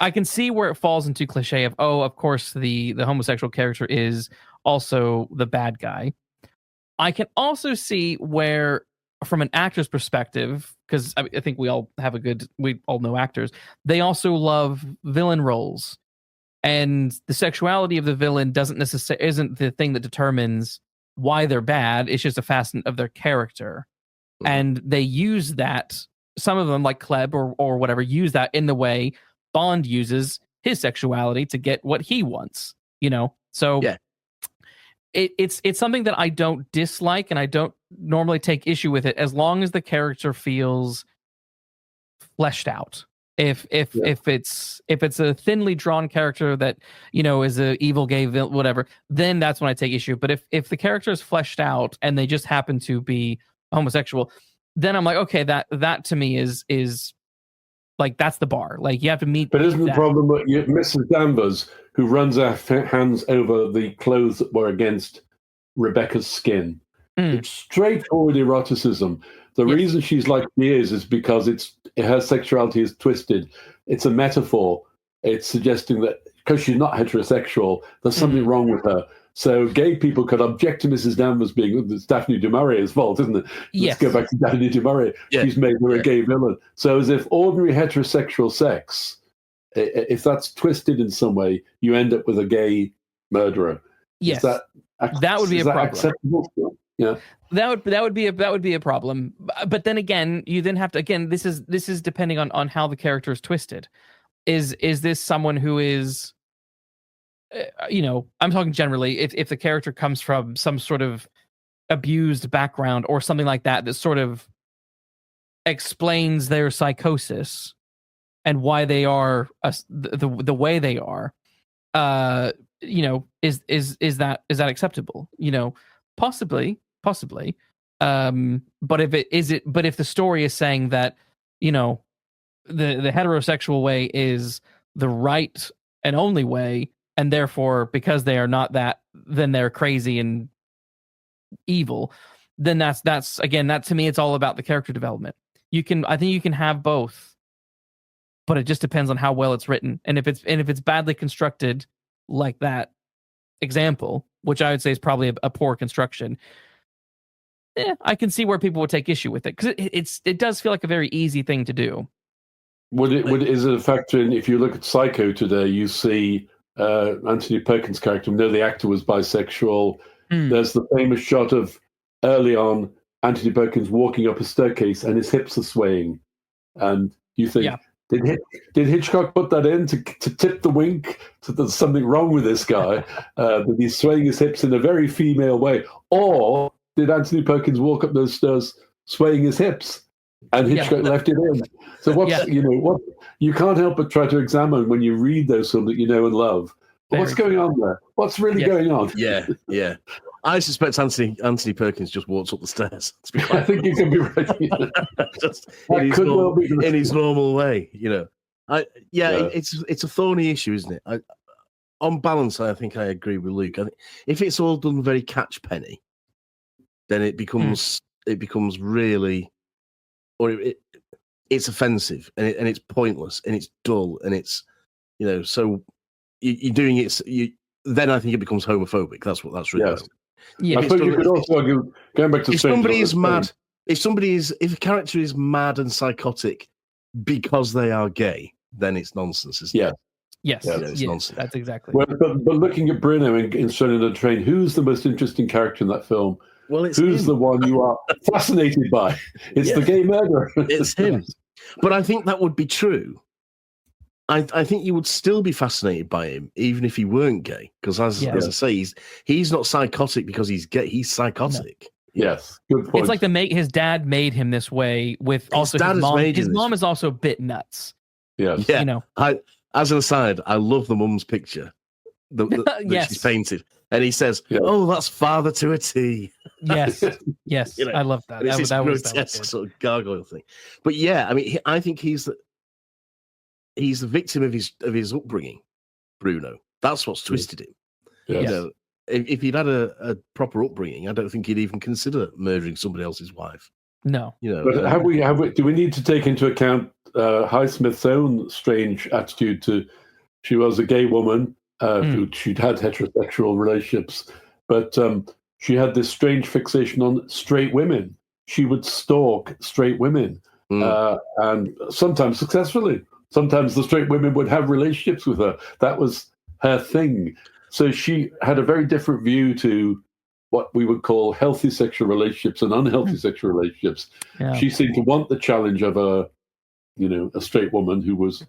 I can see where it falls into cliche of, oh, of course the homosexual character is also the bad guy. I can also see where, from an actor's perspective, because I think we all know actors, they also love villain roles, and the sexuality of the villain isn't the thing that determines why they're bad. It's just a facet of their character, and they use that. Some of them, like Kleb or whatever, use that in the way Bond uses his sexuality to get what he wants. So yeah. It's something that I don't dislike, and I don't normally take issue with it as long as the character feels fleshed out. If it's a thinly drawn character that is a evil gay villain, whatever, then that's when I take issue. But if the character is fleshed out and they just happen to be homosexual, then I'm like, okay, that to me is like, that's the bar. Like, you have to meet. But isn't the problem that Mrs. Danvers, who runs her hands over the clothes that were against Rebecca's skin, it's straightforward eroticism. The reason she's like she is because her sexuality is twisted. It's a metaphor. It's suggesting that because she's not heterosexual, there's something wrong with her. So gay people could object to Mrs. Danvers being, it's Daphne du Maurier's fault, isn't it? Yes. Let's go back to Daphne du Maurier. Yeah. She's made her a gay villain. So as if ordinary heterosexual sex, if that's twisted in some way, you end up with a gay murderer. Yes. That would be a problem. Acceptable? Yeah. That would be a problem. But then again, you then have to, this is depending on how the character is twisted. Is this someone who is, I'm talking generally, if the character comes from some sort of abused background or something like that sort of explains their psychosis and why they are the way they are, is that acceptable? Possibly. But if the story is saying that, the heterosexual way is the right and only way, and therefore, because they are not that, then they're crazy and evil, then that's again, that to me, it's all about the character development. I think you can have both, but it just depends on how well it's written. And if it's badly constructed, like that example, which I would say is probably a poor construction, I can see where people would take issue with it, because it does feel like a very easy thing to do. Is it a factor in, if you look at Psycho today, you see Anthony Perkins' character, we know the actor was bisexual. There's the famous shot of early on Anthony Perkins walking up a staircase and his hips are swaying, and you think, did Hitchcock put that in to tip the wink to there's something wrong with this guy, that he's swaying his hips in a very female way, or did Anthony Perkins walk up those stairs swaying his hips and Hitchcock left it in? So what you can't help but try to examine when you read those films that you know and love. What's going on there? What's really going on? Yeah. I suspect Anthony Perkins just walks up the stairs. I think you can be right. Just in his normal way, It's a thorny issue, isn't it? On balance, I think I agree with Luke. I think if it's all done very catch penny, then it becomes really, or it's offensive and it's pointless and it's dull and it's so you're doing it. Then I think it becomes homophobic. That's really. Yes. Yeah. I suppose you could also argue, going back to if somebody is mad, if a character is mad and psychotic because they are gay, then it's nonsense, isn't it? Yes, it's nonsense. That's exactly. Well, but looking at Bruno in Stranded on a Train, who's the most interesting character in that film? Well, who's him. The one you are fascinated by? It's the gay murderer. It's him. But I think that would be true. I think you would still be fascinated by him, even if he weren't gay. Because as I say, he's not psychotic because he's gay. He's psychotic. No. Yes, good point. It's like his dad made him this way. With also his mom. His mom is also a bit nuts. Yes. Yeah. As an aside, I love the mum's picture that she's painted, and he says, "Oh, that's father to a T." Yes. I love that. It's this grotesque sort of gargoyle thing. But I think he's the victim of his upbringing, Bruno. That's what's twisted him. Yes. If he'd had a proper upbringing, I don't think he'd even consider murdering somebody else's wife. No. But do we need to take into account Highsmith's own strange attitude to. She was a gay woman who she'd had heterosexual relationships, but she had this strange fixation on straight women. She would stalk straight women, and sometimes successfully. Sometimes the straight women would have relationships with her. That was her thing. So she had a very different view to what we would call healthy sexual relationships and unhealthy sexual relationships. Yeah. She seemed to want the challenge of a straight woman who was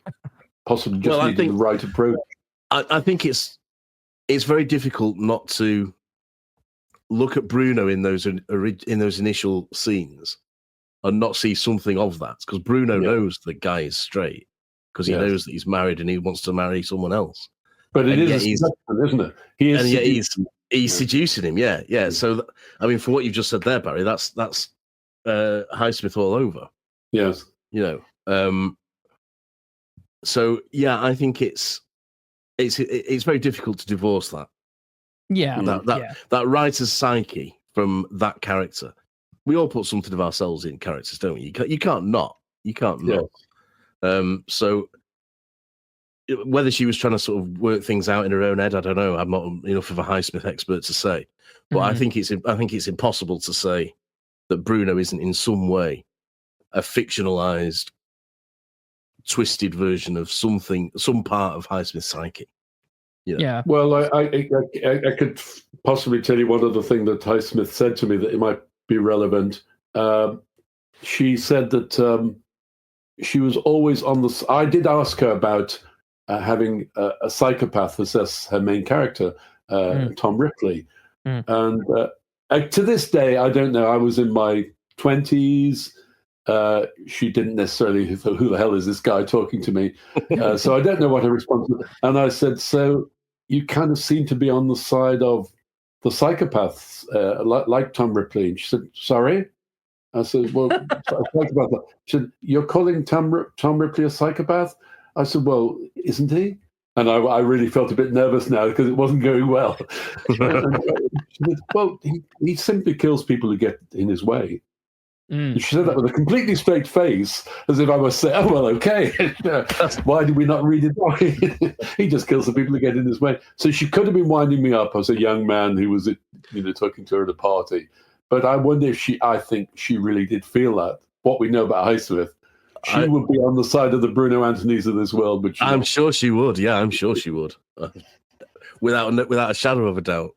possibly just needing the right approach. I think it's very difficult not to look at Bruno in those initial scenes and not see something of that, because Bruno knows the guy is straight because he knows that he's married and he wants to marry someone else. But it is a seduction, isn't it? He's seducing him. Yeah. So I mean, for what you've just said there, Barry, that's Highsmith all over. Yes. So yeah, I think it's very difficult to divorce that. Yeah. That writer's psyche from that character. We all put something of ourselves in characters, don't we? You can't not. So whether she was trying to sort of work things out in her own head, I don't know. I'm not enough of a Highsmith expert to say, but I think it's impossible to say that Bruno isn't in some way a fictionalized, twisted version of some part of Highsmith's psyche. Yeah. Well, I could possibly tell you one other thing that Highsmith said to me that it might be relevant. She said that she was always on the. I did ask her about having a psychopath assess her main character, Tom Ripley, and to this day, I don't know. I was in my 20s. She didn't necessarily who the hell is this guy talking to me, so I don't know what her response was. And I said, so you kind of seem to be on the side of the psychopaths, like Tom Ripley. And she said, sorry? I said, well, psychopath. She said, you're calling Tom Ripley a psychopath? I said, well, isn't he? And I really felt a bit nervous now because it wasn't going well. She said, well, he simply kills people who get in his way. She said that with a completely straight face, as if I was saying, oh, well, okay. Why did we not read it wrong? He just kills the people who get in his way. So she could have been winding me up as a young man who was talking to her at a party. But I wonder if I think she really did feel that. What we know about Highsmith, she would be on the side of the Bruno Antonis of this world. But I'm sure she would. Yeah, I'm sure she would. Without a shadow of a doubt.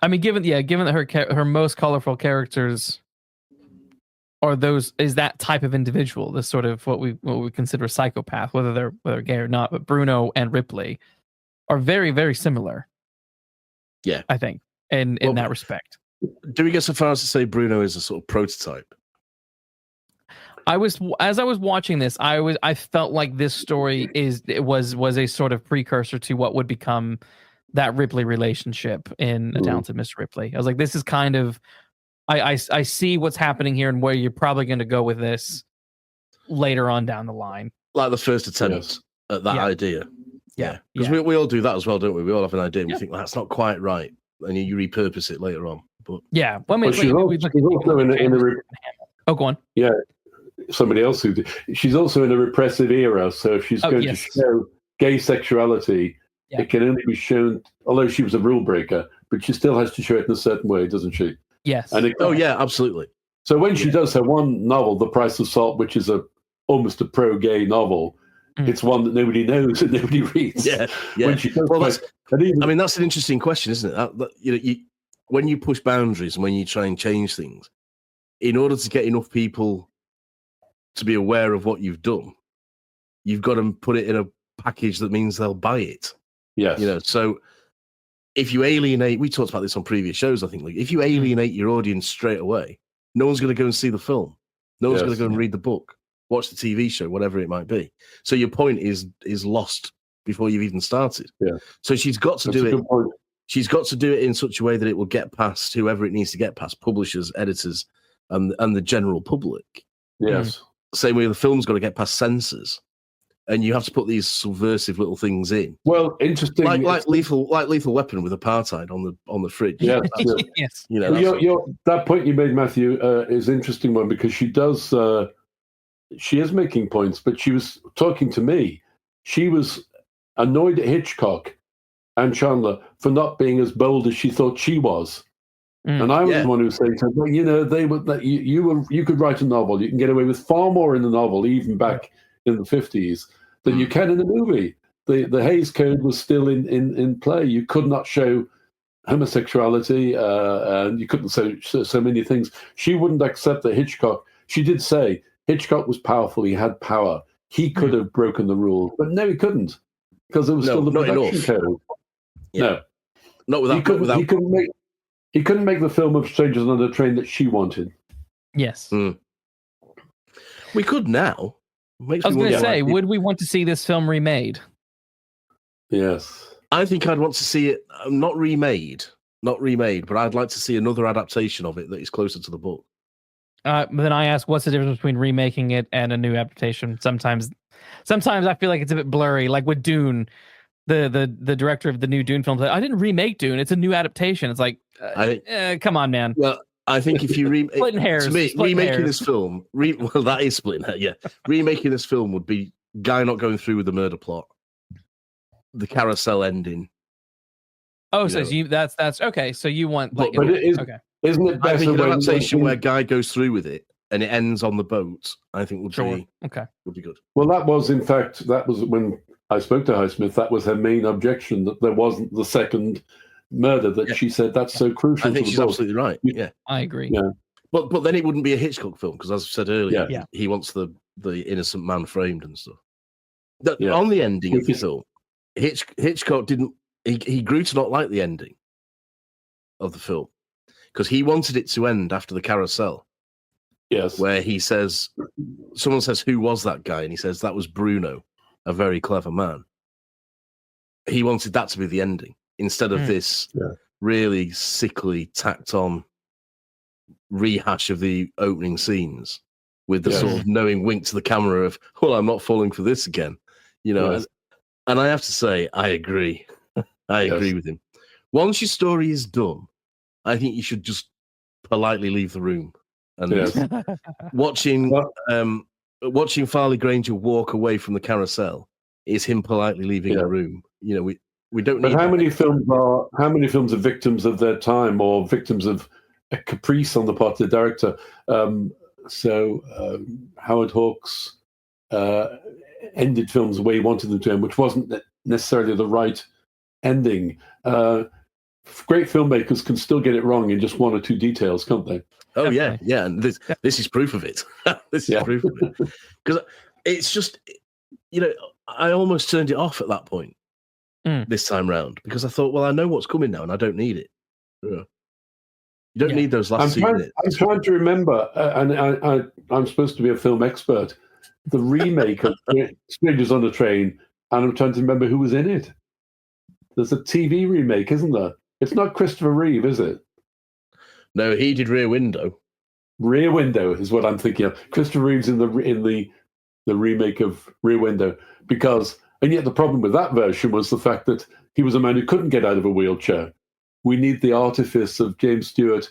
I mean, given that her most colorful characters is that type of individual, this sort of what we consider a psychopath, whether they're gay or not, but Bruno and Ripley are very, very similar. Yeah. I think in that respect. Do we get so far as to say Bruno is a sort of prototype? As I was watching this, I felt like this story was a sort of precursor to what would become that Ripley relationship in A Talented Mr. Ripley. I was like, this is kind of I see what's happening here and where you're probably going to go with this later on down the line. Like the first attempt at that idea. Yeah. Because we all do that as well, don't we? We all have an idea and we think, well, that's not quite right. And you repurpose it later on. But yeah. Well, I mean, she's also in oh, go on. Yeah. Somebody else who did. She's also in a repressive era. So if she's going to show gay sexuality, it can only be shown, although she was a rule breaker, but she still has to show it in a certain way, doesn't she? Yes. And absolutely. So when she does her one novel, The Price of Salt, which is almost a pro-gay novel, it's one that nobody knows and nobody reads. Yeah. When she does that's an interesting question, isn't it? When you push boundaries and when you try and change things, in order to get enough people to be aware of what you've done, you've got to put it in a package that means they'll buy it. Yes. So if you alienate, we talked about this on previous shows, I think, like if you alienate your audience straight away, no one's going to go and see the film. No one's going to go and read the book, watch the TV show, whatever it might be. So your point is lost before you've even started. Yeah. So she's got to do it. She's got to do it in such a way that it will get past whoever it needs to get past, publishers, editors, and the general public. Yes. Same way the film's got to get past censors. And you have to put these subversive little things in. Well, interesting, like Lethal Weapon with apartheid on the fridge. Yeah, yes. That point you made, Matthew, is an interesting one because she does she is making points, but she was talking to me. She was annoyed at Hitchcock and Chandler for not being as bold as she thought she was. And I was the one who was saying to her, well, you know, they were that you could write a novel. You can get away with far more in the novel, even back in the 50s, than you can in a movie. The Hays Code was still in play. You could not show homosexuality, and you couldn't say so many things. She wouldn't accept that Hitchcock. She did say Hitchcock was powerful. He had power. He could have broken the rules, but no, he couldn't, because it was still the production code. Yeah. No, not without. He couldn't make the film of Strangers on a Train that she wanted. Yes. We could now. I was going to say, would we want to see this film remade? Yes. I think I'd want to see it not remade, but I'd like to see another adaptation of it that is closer to the book. But then I ask, what's the difference between remaking it and a new adaptation? Sometimes I feel like it's a bit blurry. Like with Dune, the director of the new Dune film said, I didn't remake Dune. It's a new adaptation. It's like, come on, man. Well, I think if you splitting hairs, to me, remaking this film, well, that is splitting hairs. Yeah, remaking this film would be guy not going through with the murder plot, the carousel ending. Oh, so that's okay. So you want, like, but it is, okay? Isn't it better I think an when adaptation where guy goes through with it and it ends on the boat? I think would be good. Well, that was when I spoke to Highsmith. That was her main objection, that there wasn't the second murder. That she said that's so crucial. I think she's absolutely right. Yeah, I agree. Yeah, but then it wouldn't be a Hitchcock film, because, as I said earlier, he wants the innocent man framed and stuff. On the ending of the film, Hitchcock didn't. He grew to not like the ending of the film, because he wanted it to end after the carousel. Yes, where he says, someone says, "Who was that guy?" and he says, "That was Bruno, a very clever man." He wanted that to be the ending, instead of this really sickly, tacked-on rehash of the opening scenes with the sort of knowing wink to the camera of, "Well, I'm not falling for this again," you know. Yes. And I have to say, I agree. I agree with him. Once your story is done, I think you should just politely leave the room. And watching Farley Granger walk away from the carousel is him politely leaving the room. You know, we don't need. But how many films are victims of their time, or victims of a caprice on the part of the director? Howard Hawks ended films the way he wanted them to end, which wasn't necessarily the right ending. Great filmmakers can still get it wrong in just one or two details, can't they? Oh, yeah. And this is proof of it. This is proof of it. Because it's just, you know, I almost turned it off at that point this time round, because I thought, well, I know what's coming now and I don't need it. You don't need those last 2 minutes. I'm trying to remember, and I'm supposed to be a film expert, the remake of Strangers on a Train, and I'm trying to remember who was in it. There's a TV remake, isn't there? It's not Christopher Reeve, is it? No, he did Rear Window. Rear Window is what I'm thinking of. Christopher Reeve's in the remake of Rear Window, and yet the problem with that version was the fact that he was a man who couldn't get out of a wheelchair. We need the artifice of James Stewart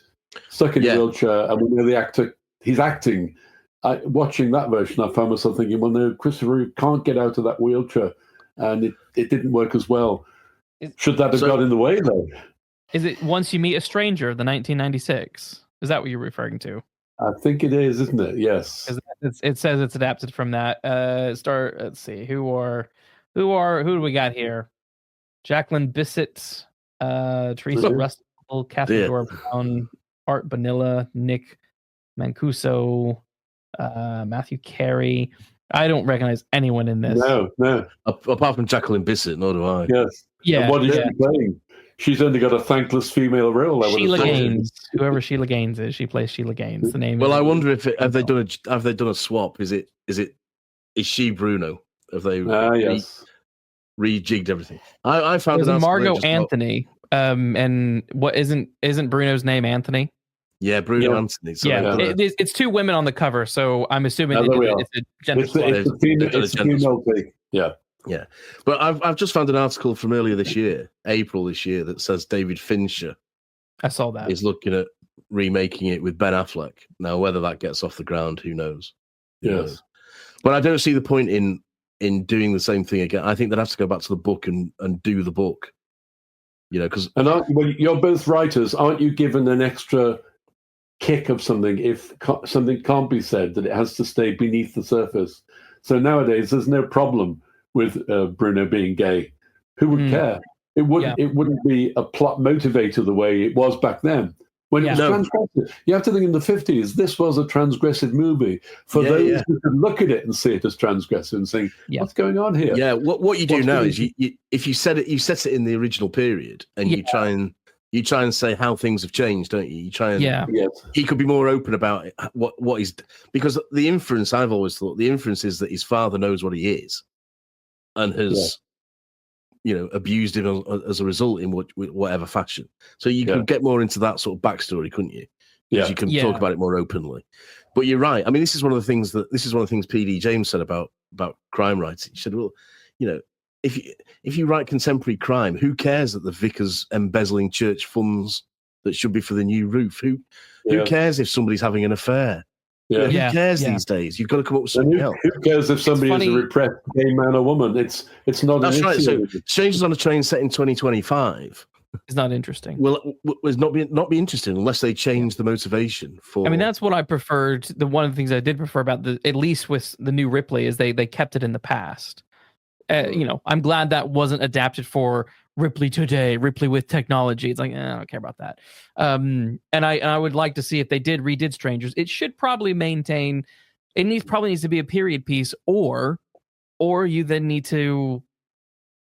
stuck in a wheelchair, and we know the actor, he's acting. Watching that version, I found myself thinking, well, no, Christopher Reeve can't get out of that wheelchair, and it didn't work as well. Should that have got in the way, though? Is it Once You Meet a Stranger, the 1996? Is that what you're referring to? I think it is, isn't it? Yes. It says it's adapted from that. Let's see. Who do we got here? Jacqueline Bisset, Teresa Russell, Catherine Dora Brown, Art Bonilla, Nick Mancuso, Matthew Carey. I don't recognize anyone in this. No. Apart from Jacqueline Bisset, nor do I. Yes. Yeah. And what is she playing? She's only got a thankless female role. Sheila Gaines, whoever Sheila Gaines is, she plays Sheila Gaines. The name. Well, I wonder if have they done a swap? Is she Bruno? Have they rejigged everything? I found it Margot Anthony. And what isn't Bruno's name Anthony? Yeah, Bruno Anthony. So it's two women on the cover, so I'm assuming it's a gender swap. It's a female thing. Yeah, but I've just found an article from earlier this year, April this year, that says David Fincher. I saw that. Is looking at remaking it with Ben Affleck. Now, whether that gets off the ground, who knows? Yes. But I don't see the point in doing the same thing again. I think they'd have to go back to the book and do the book. Because you're both writers, aren't you given an extra kick of something if something can't be said, that it has to stay beneath the surface? So nowadays, there's no problem with Bruno being gay. Who would care? It wouldn't be a plot motivator the way it was back then. When it was transgressive. You have to think in the 50s, this was a transgressive movie. For those who could look at it and see it as transgressive and think, what's going on here? Yeah, what you do now is if you set it in the original period and you try and say how things have changed, don't you? You try and he could be more open about it, what he's, because the inference, I've always thought, the inference is that his father knows what he is and has abused him as a result in whatever fashion. So you can get more into that sort of backstory, couldn't you? Because you can talk about it more openly. But you're right. I mean, this is one of the things P.D. James said about crime writing. He said, well, if you write contemporary crime, who cares that the vicar's embezzling church funds that should be for the new roof? Who cares if somebody's having an affair? Who cares these days? You've got to come up with something else. Who cares if somebody is a repressed gay man or woman? It's not. That's an right. issue. So Strangers on a Train set in 2025 is not interesting. Well, it's not be interesting unless they change the motivation for. I mean, that's what I preferred. One of the things I did prefer about at least with the new Ripley, is they kept it in the past. I'm glad that wasn't adapted for Ripley today, Ripley with technology. It's like, I don't care about that. And I would like to see if they redid Strangers. It should probably maintain. It probably needs to be a period piece, or you then need to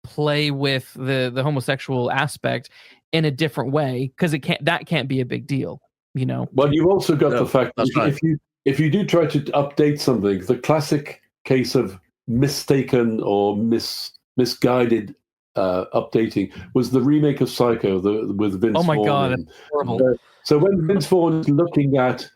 play with the homosexual aspect in a different way, because that can't be a big deal. Well, you've also got the fact that right. if you do try to update something, the classic case of mistaken or misguided updating was the remake of Psycho with Vince Vaughn. Oh my God, that's horrible. So when Vince Vaughn is looking at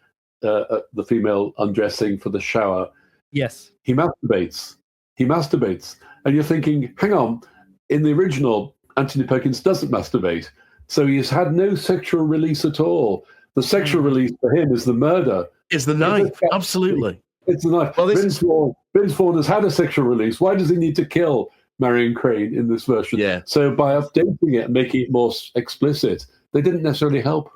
the female undressing for the shower, yes, he masturbates, and you're thinking, hang on, in the original, Anthony Perkins doesn't masturbate, so he's had no sexual release at all. The sexual release for him is the murder. Is the knife, absolutely. It's the knife. Well, Vince Vaughn has had a sexual release. Why does he need to kill Marion Crane in this version? Yeah. So by updating it and making it more explicit, they didn't necessarily help.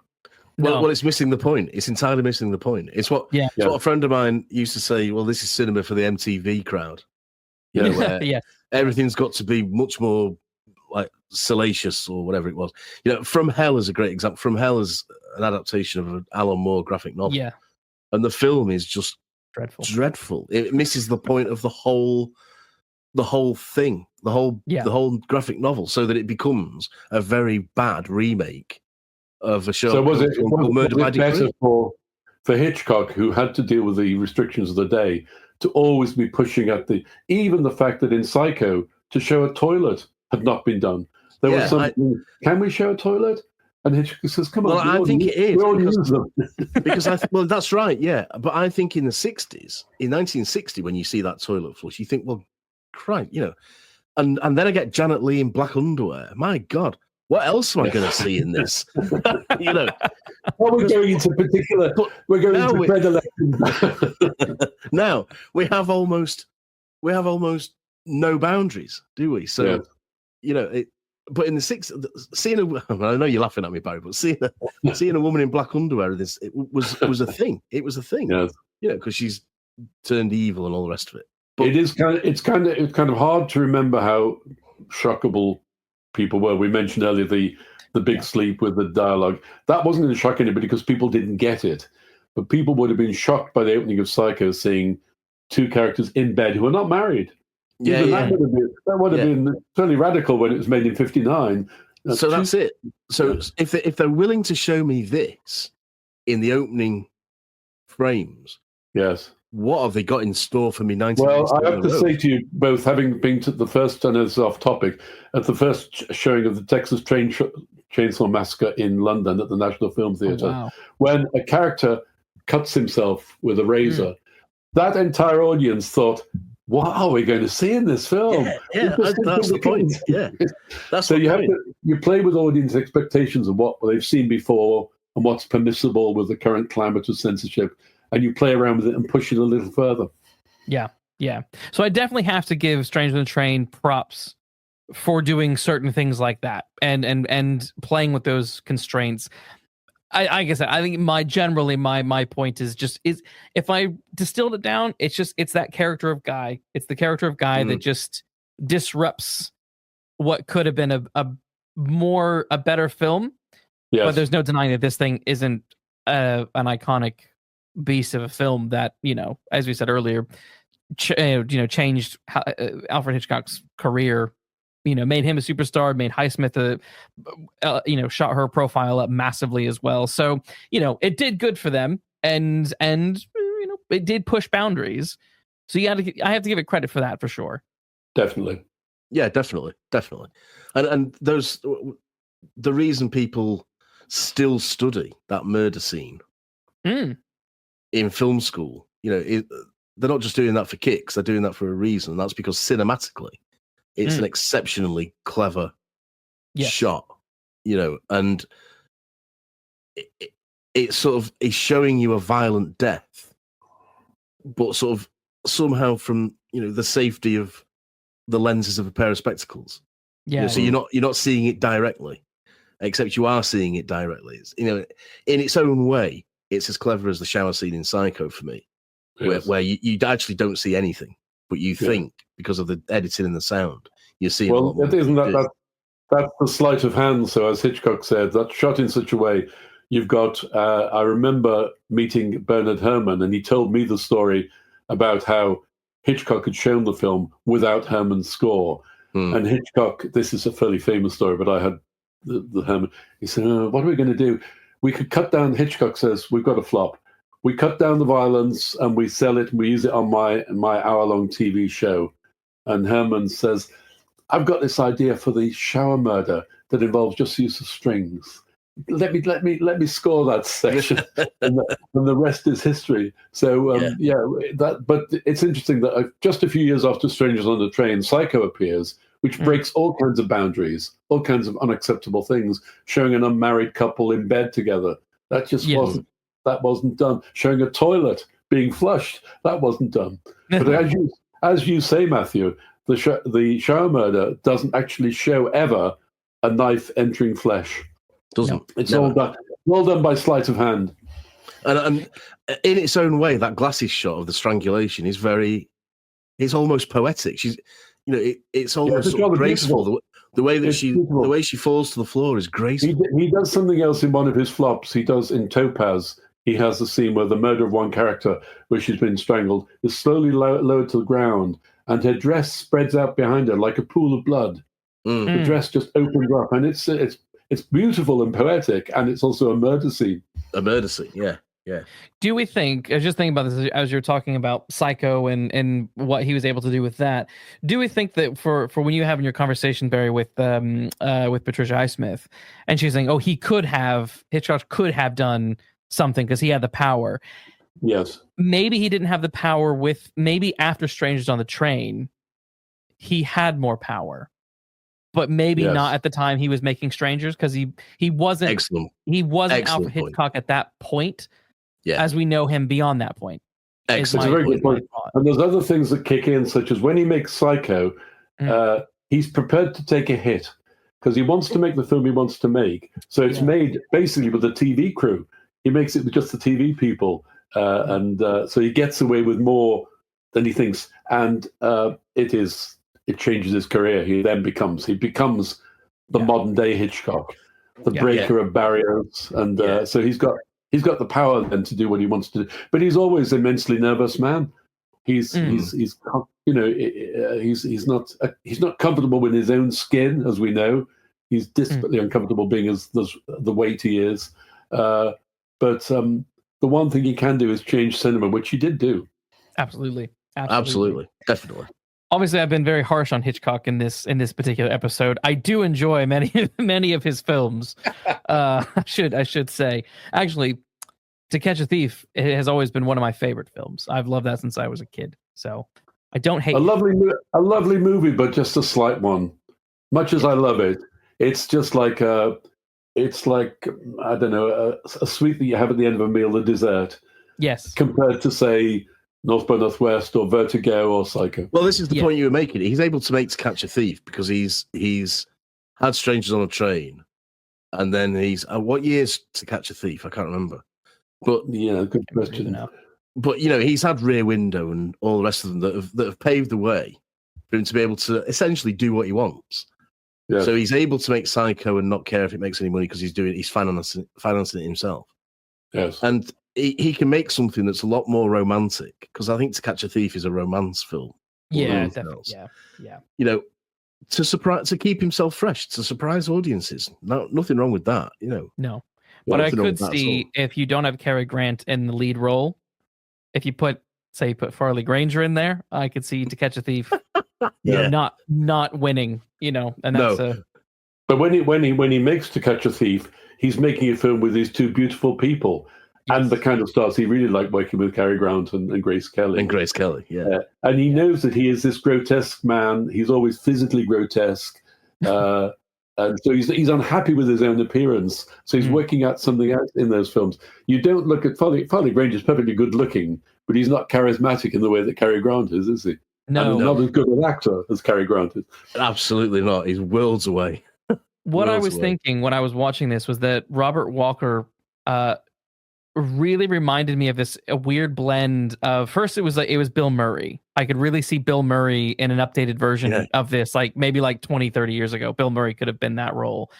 Well, it's missing the point. It's entirely missing the point. It's what a friend of mine used to say, well, this is cinema for the MTV crowd. Where everything's got to be much more like salacious or whatever it was. From Hell is a great example. From Hell is an adaptation of an Alan Moore graphic novel. Yeah. And the film is just dreadful. It misses the point of the whole thing, the whole graphic novel, so that it becomes a very bad remake of a show. So was it Murder by better Degree? for Hitchcock, who had to deal with the restrictions of the day, to always be pushing at even the fact that in Psycho to show a toilet had not been done. There was something. Can we show a toilet? And Hitchcock says, "Come on." Well, I think it is because well, that's right, yeah. But I think in the 60s, in 1960, when you see that toilet flush, you think, well, Christ, and then I get Janet Leigh in black underwear. My God, what else am I going to see in this? Well, we're going into particular. We're going into predilection. Now we have almost no boundaries, do we? So But in the 60s, I know you're laughing at me, Barry, but seeing a woman in black underwear, it was a thing. It was a thing, because she's turned evil and all the rest of it. But it's kind of hard to remember how shockable people were. We mentioned earlier the big sleep with the dialogue. That wasn't going to shock anybody because people didn't get it, but people would have been shocked by the opening of Psycho, seeing two characters in bed who are not married. That would have been fairly radical when it was made in 1959. So that's it. So if they're willing to show me this in the opening frames, yes, what have they got in store for me? Well, I have to say to you both, having been to the first, I know this is off topic, at the first showing of the Texas Chainsaw Massacre in London at the National Film Theatre, when a character cuts himself with a razor, that entire audience thought, what are we going to see in this film? That's the point. Yeah, that's so you play with audience expectations of what they've seen before and what's permissible with the current climate of censorship, and you play around with it and push it a little further. Yeah, Yeah. So I definitely have to give Stranger Than Train props for doing certain things like that and playing with those constraints. I guess I think my point is if I distilled it down, it's that character of Guy. It's the character of Guy that just disrupts what could have been a better film. Yes. But there's no denying that this thing isn't an iconic beast of a film that, as we said earlier, changed Alfred Hitchcock's career. Made him a superstar, made Highsmith shot her profile up massively as well. So, it did good for them, and it did push boundaries. So I have to give it credit for that for sure. Definitely. Yeah, definitely. And the reason people still study that murder scene in film school, they're not just doing that for kicks, they're doing that for a reason. That's because cinematically, it's an exceptionally clever shot, and it sort of is showing you a violent death, but sort of somehow from, the safety of the lenses of a pair of spectacles. Yeah. So you're not seeing it directly, except you are seeing it directly. It's, in its own way, it's as clever as the shower scene in Psycho for me, where you actually don't see anything, but you think because of the editing and the sound, you're seeing. Well, that's the sleight of hand. So, as Hitchcock said, that's shot in such a way. You've got. I remember meeting Bernard Herrmann, and he told me the story about how Hitchcock had shown the film without Herrmann's score. And Hitchcock, this is a fairly famous story, but I had the Herrmann. He said, "What are we going to do? We could cut down." Hitchcock says, "We've got a flop. We cut down the violence and we sell it and we use it on my hour-long TV show." And Herrmann says, "I've got this idea for the shower murder that involves just use of strings. Let me score that section." and the rest is history. So but it's interesting that just a few years after Strangers on the Train, Psycho appears, which breaks all kinds of boundaries, all kinds of unacceptable things, showing an unmarried couple in bed together. That just wasn't done. Showing a toilet being flushed, that wasn't done. But as you say, Matthew, the shower murder doesn't actually show ever a knife entering flesh. Doesn't. It's all done by sleight of hand. And in its own way, that glasses shot of the strangulation is it's almost poetic. She's, it's almost sort of graceful. The way that the way she falls to the floor is graceful. He does something else in one of his flops. He does in Topaz. He has a scene where the murder of one character, where she's been strangled, is slowly lowered to the ground, and her dress spreads out behind her like a pool of blood. The dress just opens up, and it's beautiful and poetic, and it's also a murder scene. A murder scene, yeah. Do we think, I was just thinking about this as you're talking about Psycho and what he was able to do with that, do we think that for when you have in your conversation, Barry, with Patricia Highsmith, and she's saying, Hitchcock could have done something because he had the power. Yes. Maybe he didn't have the power maybe after Strangers on the Train, he had more power. But maybe not at the time he was making Strangers, because he wasn't Excellent. He wasn't Excellent Alfred Hitchcock at that point, yeah, as we know him beyond that point. Excellent. It's a very good point. And there's other things that kick in, such as when he makes Psycho, he's prepared to take a hit because he wants to make the film he wants to make. So it's made basically with a TV crew. He makes it with just the TV people, so he gets away with more than he thinks, and it changes his career. He becomes the modern day Hitchcock, the breaker of barriers, and so he's got the power then to do what he wants to do. But he's always an immensely nervous man. He's not comfortable with his own skin, as we know. He's desperately uncomfortable being as the weight he is. But the one thing he can do is change cinema, which he did do. Absolutely, definitely. Obviously, I've been very harsh on Hitchcock in this particular episode. I do enjoy many of his films. I should say, actually, To Catch a Thief, it has always been one of my favorite films. I've loved that since I was a kid. So I don't hate a lovely movie, but just a slight one. Much as I love it, it's just like I don't know, a sweet that you have at the end of a meal, a dessert. Yes. Compared to, say, North by Northwest or Vertigo or Psycho. Well, this is the point you were making. He's able to make To Catch a Thief because he's had Strangers on a Train, and then he's what year's To Catch a Thief? I can't remember. But yeah, good question. But he's had Rear Window and all the rest of them that have paved the way for him to be able to essentially do what he wants. Yeah. So he's able to make Psycho and not care if it makes any money because he's financing it himself. Yes, and he can make something that's a lot more romantic because I think To Catch a Thief is a romance film. Yeah, definitely. Yeah. To keep himself fresh, to surprise audiences. Nothing wrong with that. No, but I could see if you don't have Cary Grant in the lead role, if you put Farley Granger in there, I could see To Catch a Thief. not winning. And that's But when he makes To Catch a Thief, he's making a film with these two beautiful people. And the kind of stars he really liked working with Cary Grant and Grace Kelly. And he knows that he is this grotesque man. He's always physically grotesque. And so he's unhappy with his own appearance. So he's working out something else in those films. You don't look at Farley Granger is perfectly good looking, but he's not charismatic in the way that Cary Grant is he? No. And not as good an actor as Cary Grant is. Absolutely not. He's worlds away. What I was thinking when I was watching this was that Robert Walker really reminded me of a weird blend of, first it was Bill Murray. I could really see Bill Murray in an updated version of this, maybe 20, 30 years ago. Bill Murray could have been that role.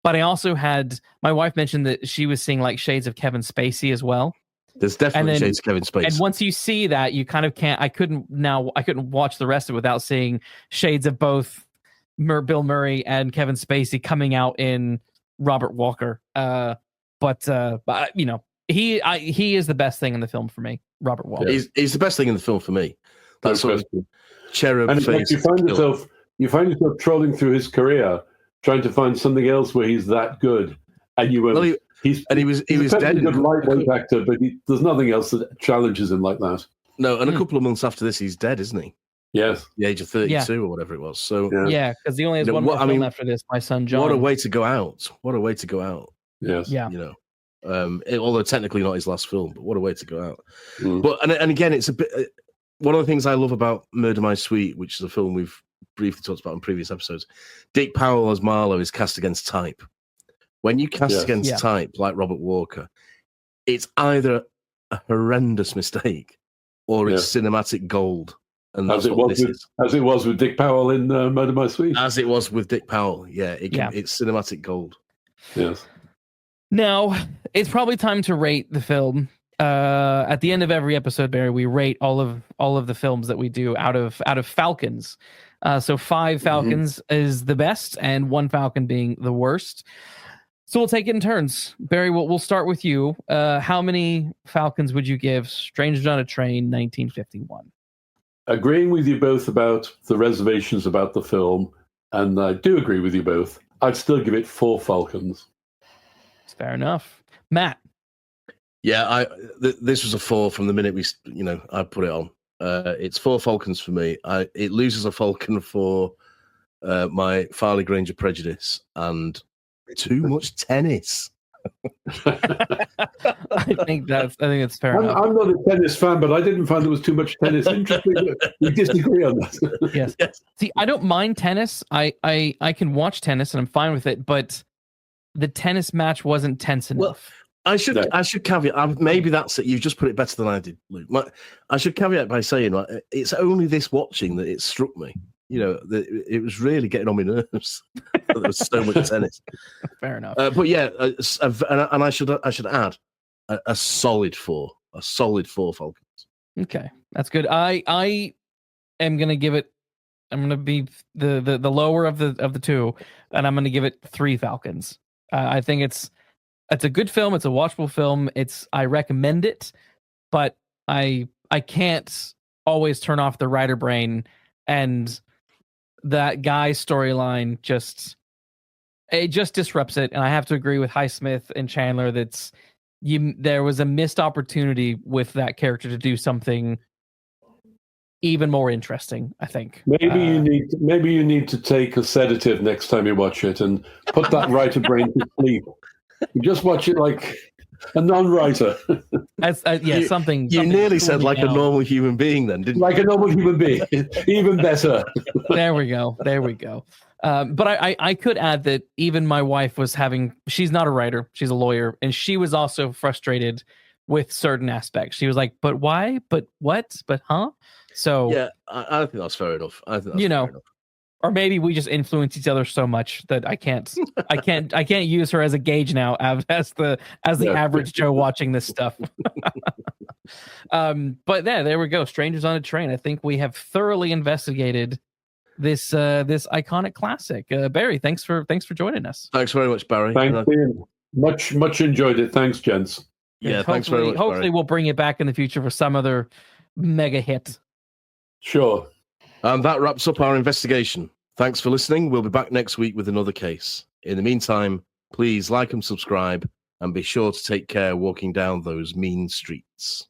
But I also had, my wife mentioned that she was seeing shades of Kevin Spacey as well. There's definitely shades of Kevin Spacey. And once you see that, you kind of can't, I couldn't watch the rest of it without seeing shades of both Bill Murray and Kevin Spacey coming out in Robert Walker. But he is the best thing in the film for me, Robert Walker. He's the best thing in the film for me. That's sort of cherub and face. You find yourself trolling through his career, trying to find something else where he's that good, and you won't. Well, he was dead. He's a good lightweight actor, but there's nothing else that challenges him like that. No, and a couple of months after this, he's dead, isn't he? Yes, the age of 32 or whatever it was. So because he only has one more film after this. My son John. What a way to go out! Yes, although technically not his last film, but what a way to go out. But and again, it's a bit one of the things I love about Murder My Sweet, which is a film we've briefly talked about in previous episodes. Dick Powell as Marlowe is cast against type. When you cast against type like Robert Walker, it's either a horrendous mistake or it's cinematic gold. And that's what this is. As it was with Dick Powell in Murder My Sweet. As it was with Dick Powell, it's cinematic gold. Yes. Now, it's probably time to rate the film. At the end of every episode, Barry, we rate all of the films that we do out of Falcons. So 5 Falcons is the best, and 1 Falcon being the worst. So we'll take it in turns. Barry, we'll start with you. How many Falcons would you give Strangers on a Train, 1951? Agreeing with you both about the reservations about the film, and I do agree with you both, I'd still give it 4 Falcons. Fair enough. Matt? Yeah, this was a 4 from the minute I put it on. It's 4 Falcons for me. It loses a Falcon for my Farley Granger prejudice and too much tennis. I think it's fair enough. I'm not a tennis fan, but I didn't find there was too much tennis. Interesting. We disagree on that. Yes. See, I don't mind tennis. I can watch tennis and I'm fine with it, but the tennis match wasn't tense enough. I should caveat. Maybe that's it. You've just put it better than I did, Luke. I should caveat by saying it's only this watching that it struck me. It was really getting on my nerves. There was so much tennis. Fair enough. But yeah, and I should add a solid 4. A solid 4 Falcons. Okay, that's good. I am gonna give it. I'm gonna be the lower of the two, and I'm gonna give it 3 Falcons. I think it's a good film. It's a watchable film. I recommend it, but I can't always turn off the writer brain, and that guy's storyline just disrupts it. And I have to agree with Highsmith and Chandler there was a missed opportunity with that character to do something even more interesting, I think. Maybe you need to take a sedative next time you watch it and put that writer brain to sleep. You just watch it a non-writer. Something. You nearly said like down. a normal human being, then, didn't you? Like a normal human being, even better. There we go. But I could add that even my wife she's not a writer, she's a lawyer, and she was also frustrated with certain aspects. She was like, but why? But what? But huh? So yeah, I think that's fair enough. I think that's fair enough. Or maybe we just influence each other so much that I can't use her as a gauge now as the average Joe watching this stuff. But there we go. Strangers on a Train. I think we have thoroughly investigated this iconic classic. Barry, thanks for joining us. Thanks very much, Barry. Thanks, Ian. Much enjoyed it. Thanks, gents. Yeah, thanks very much. Hopefully, Barry. we'll bring it back in the future for some other mega hit. Sure. And that wraps up our investigation. Thanks for listening. We'll be back next week with another case. In the meantime, please like and subscribe, and be sure to take care walking down those mean streets.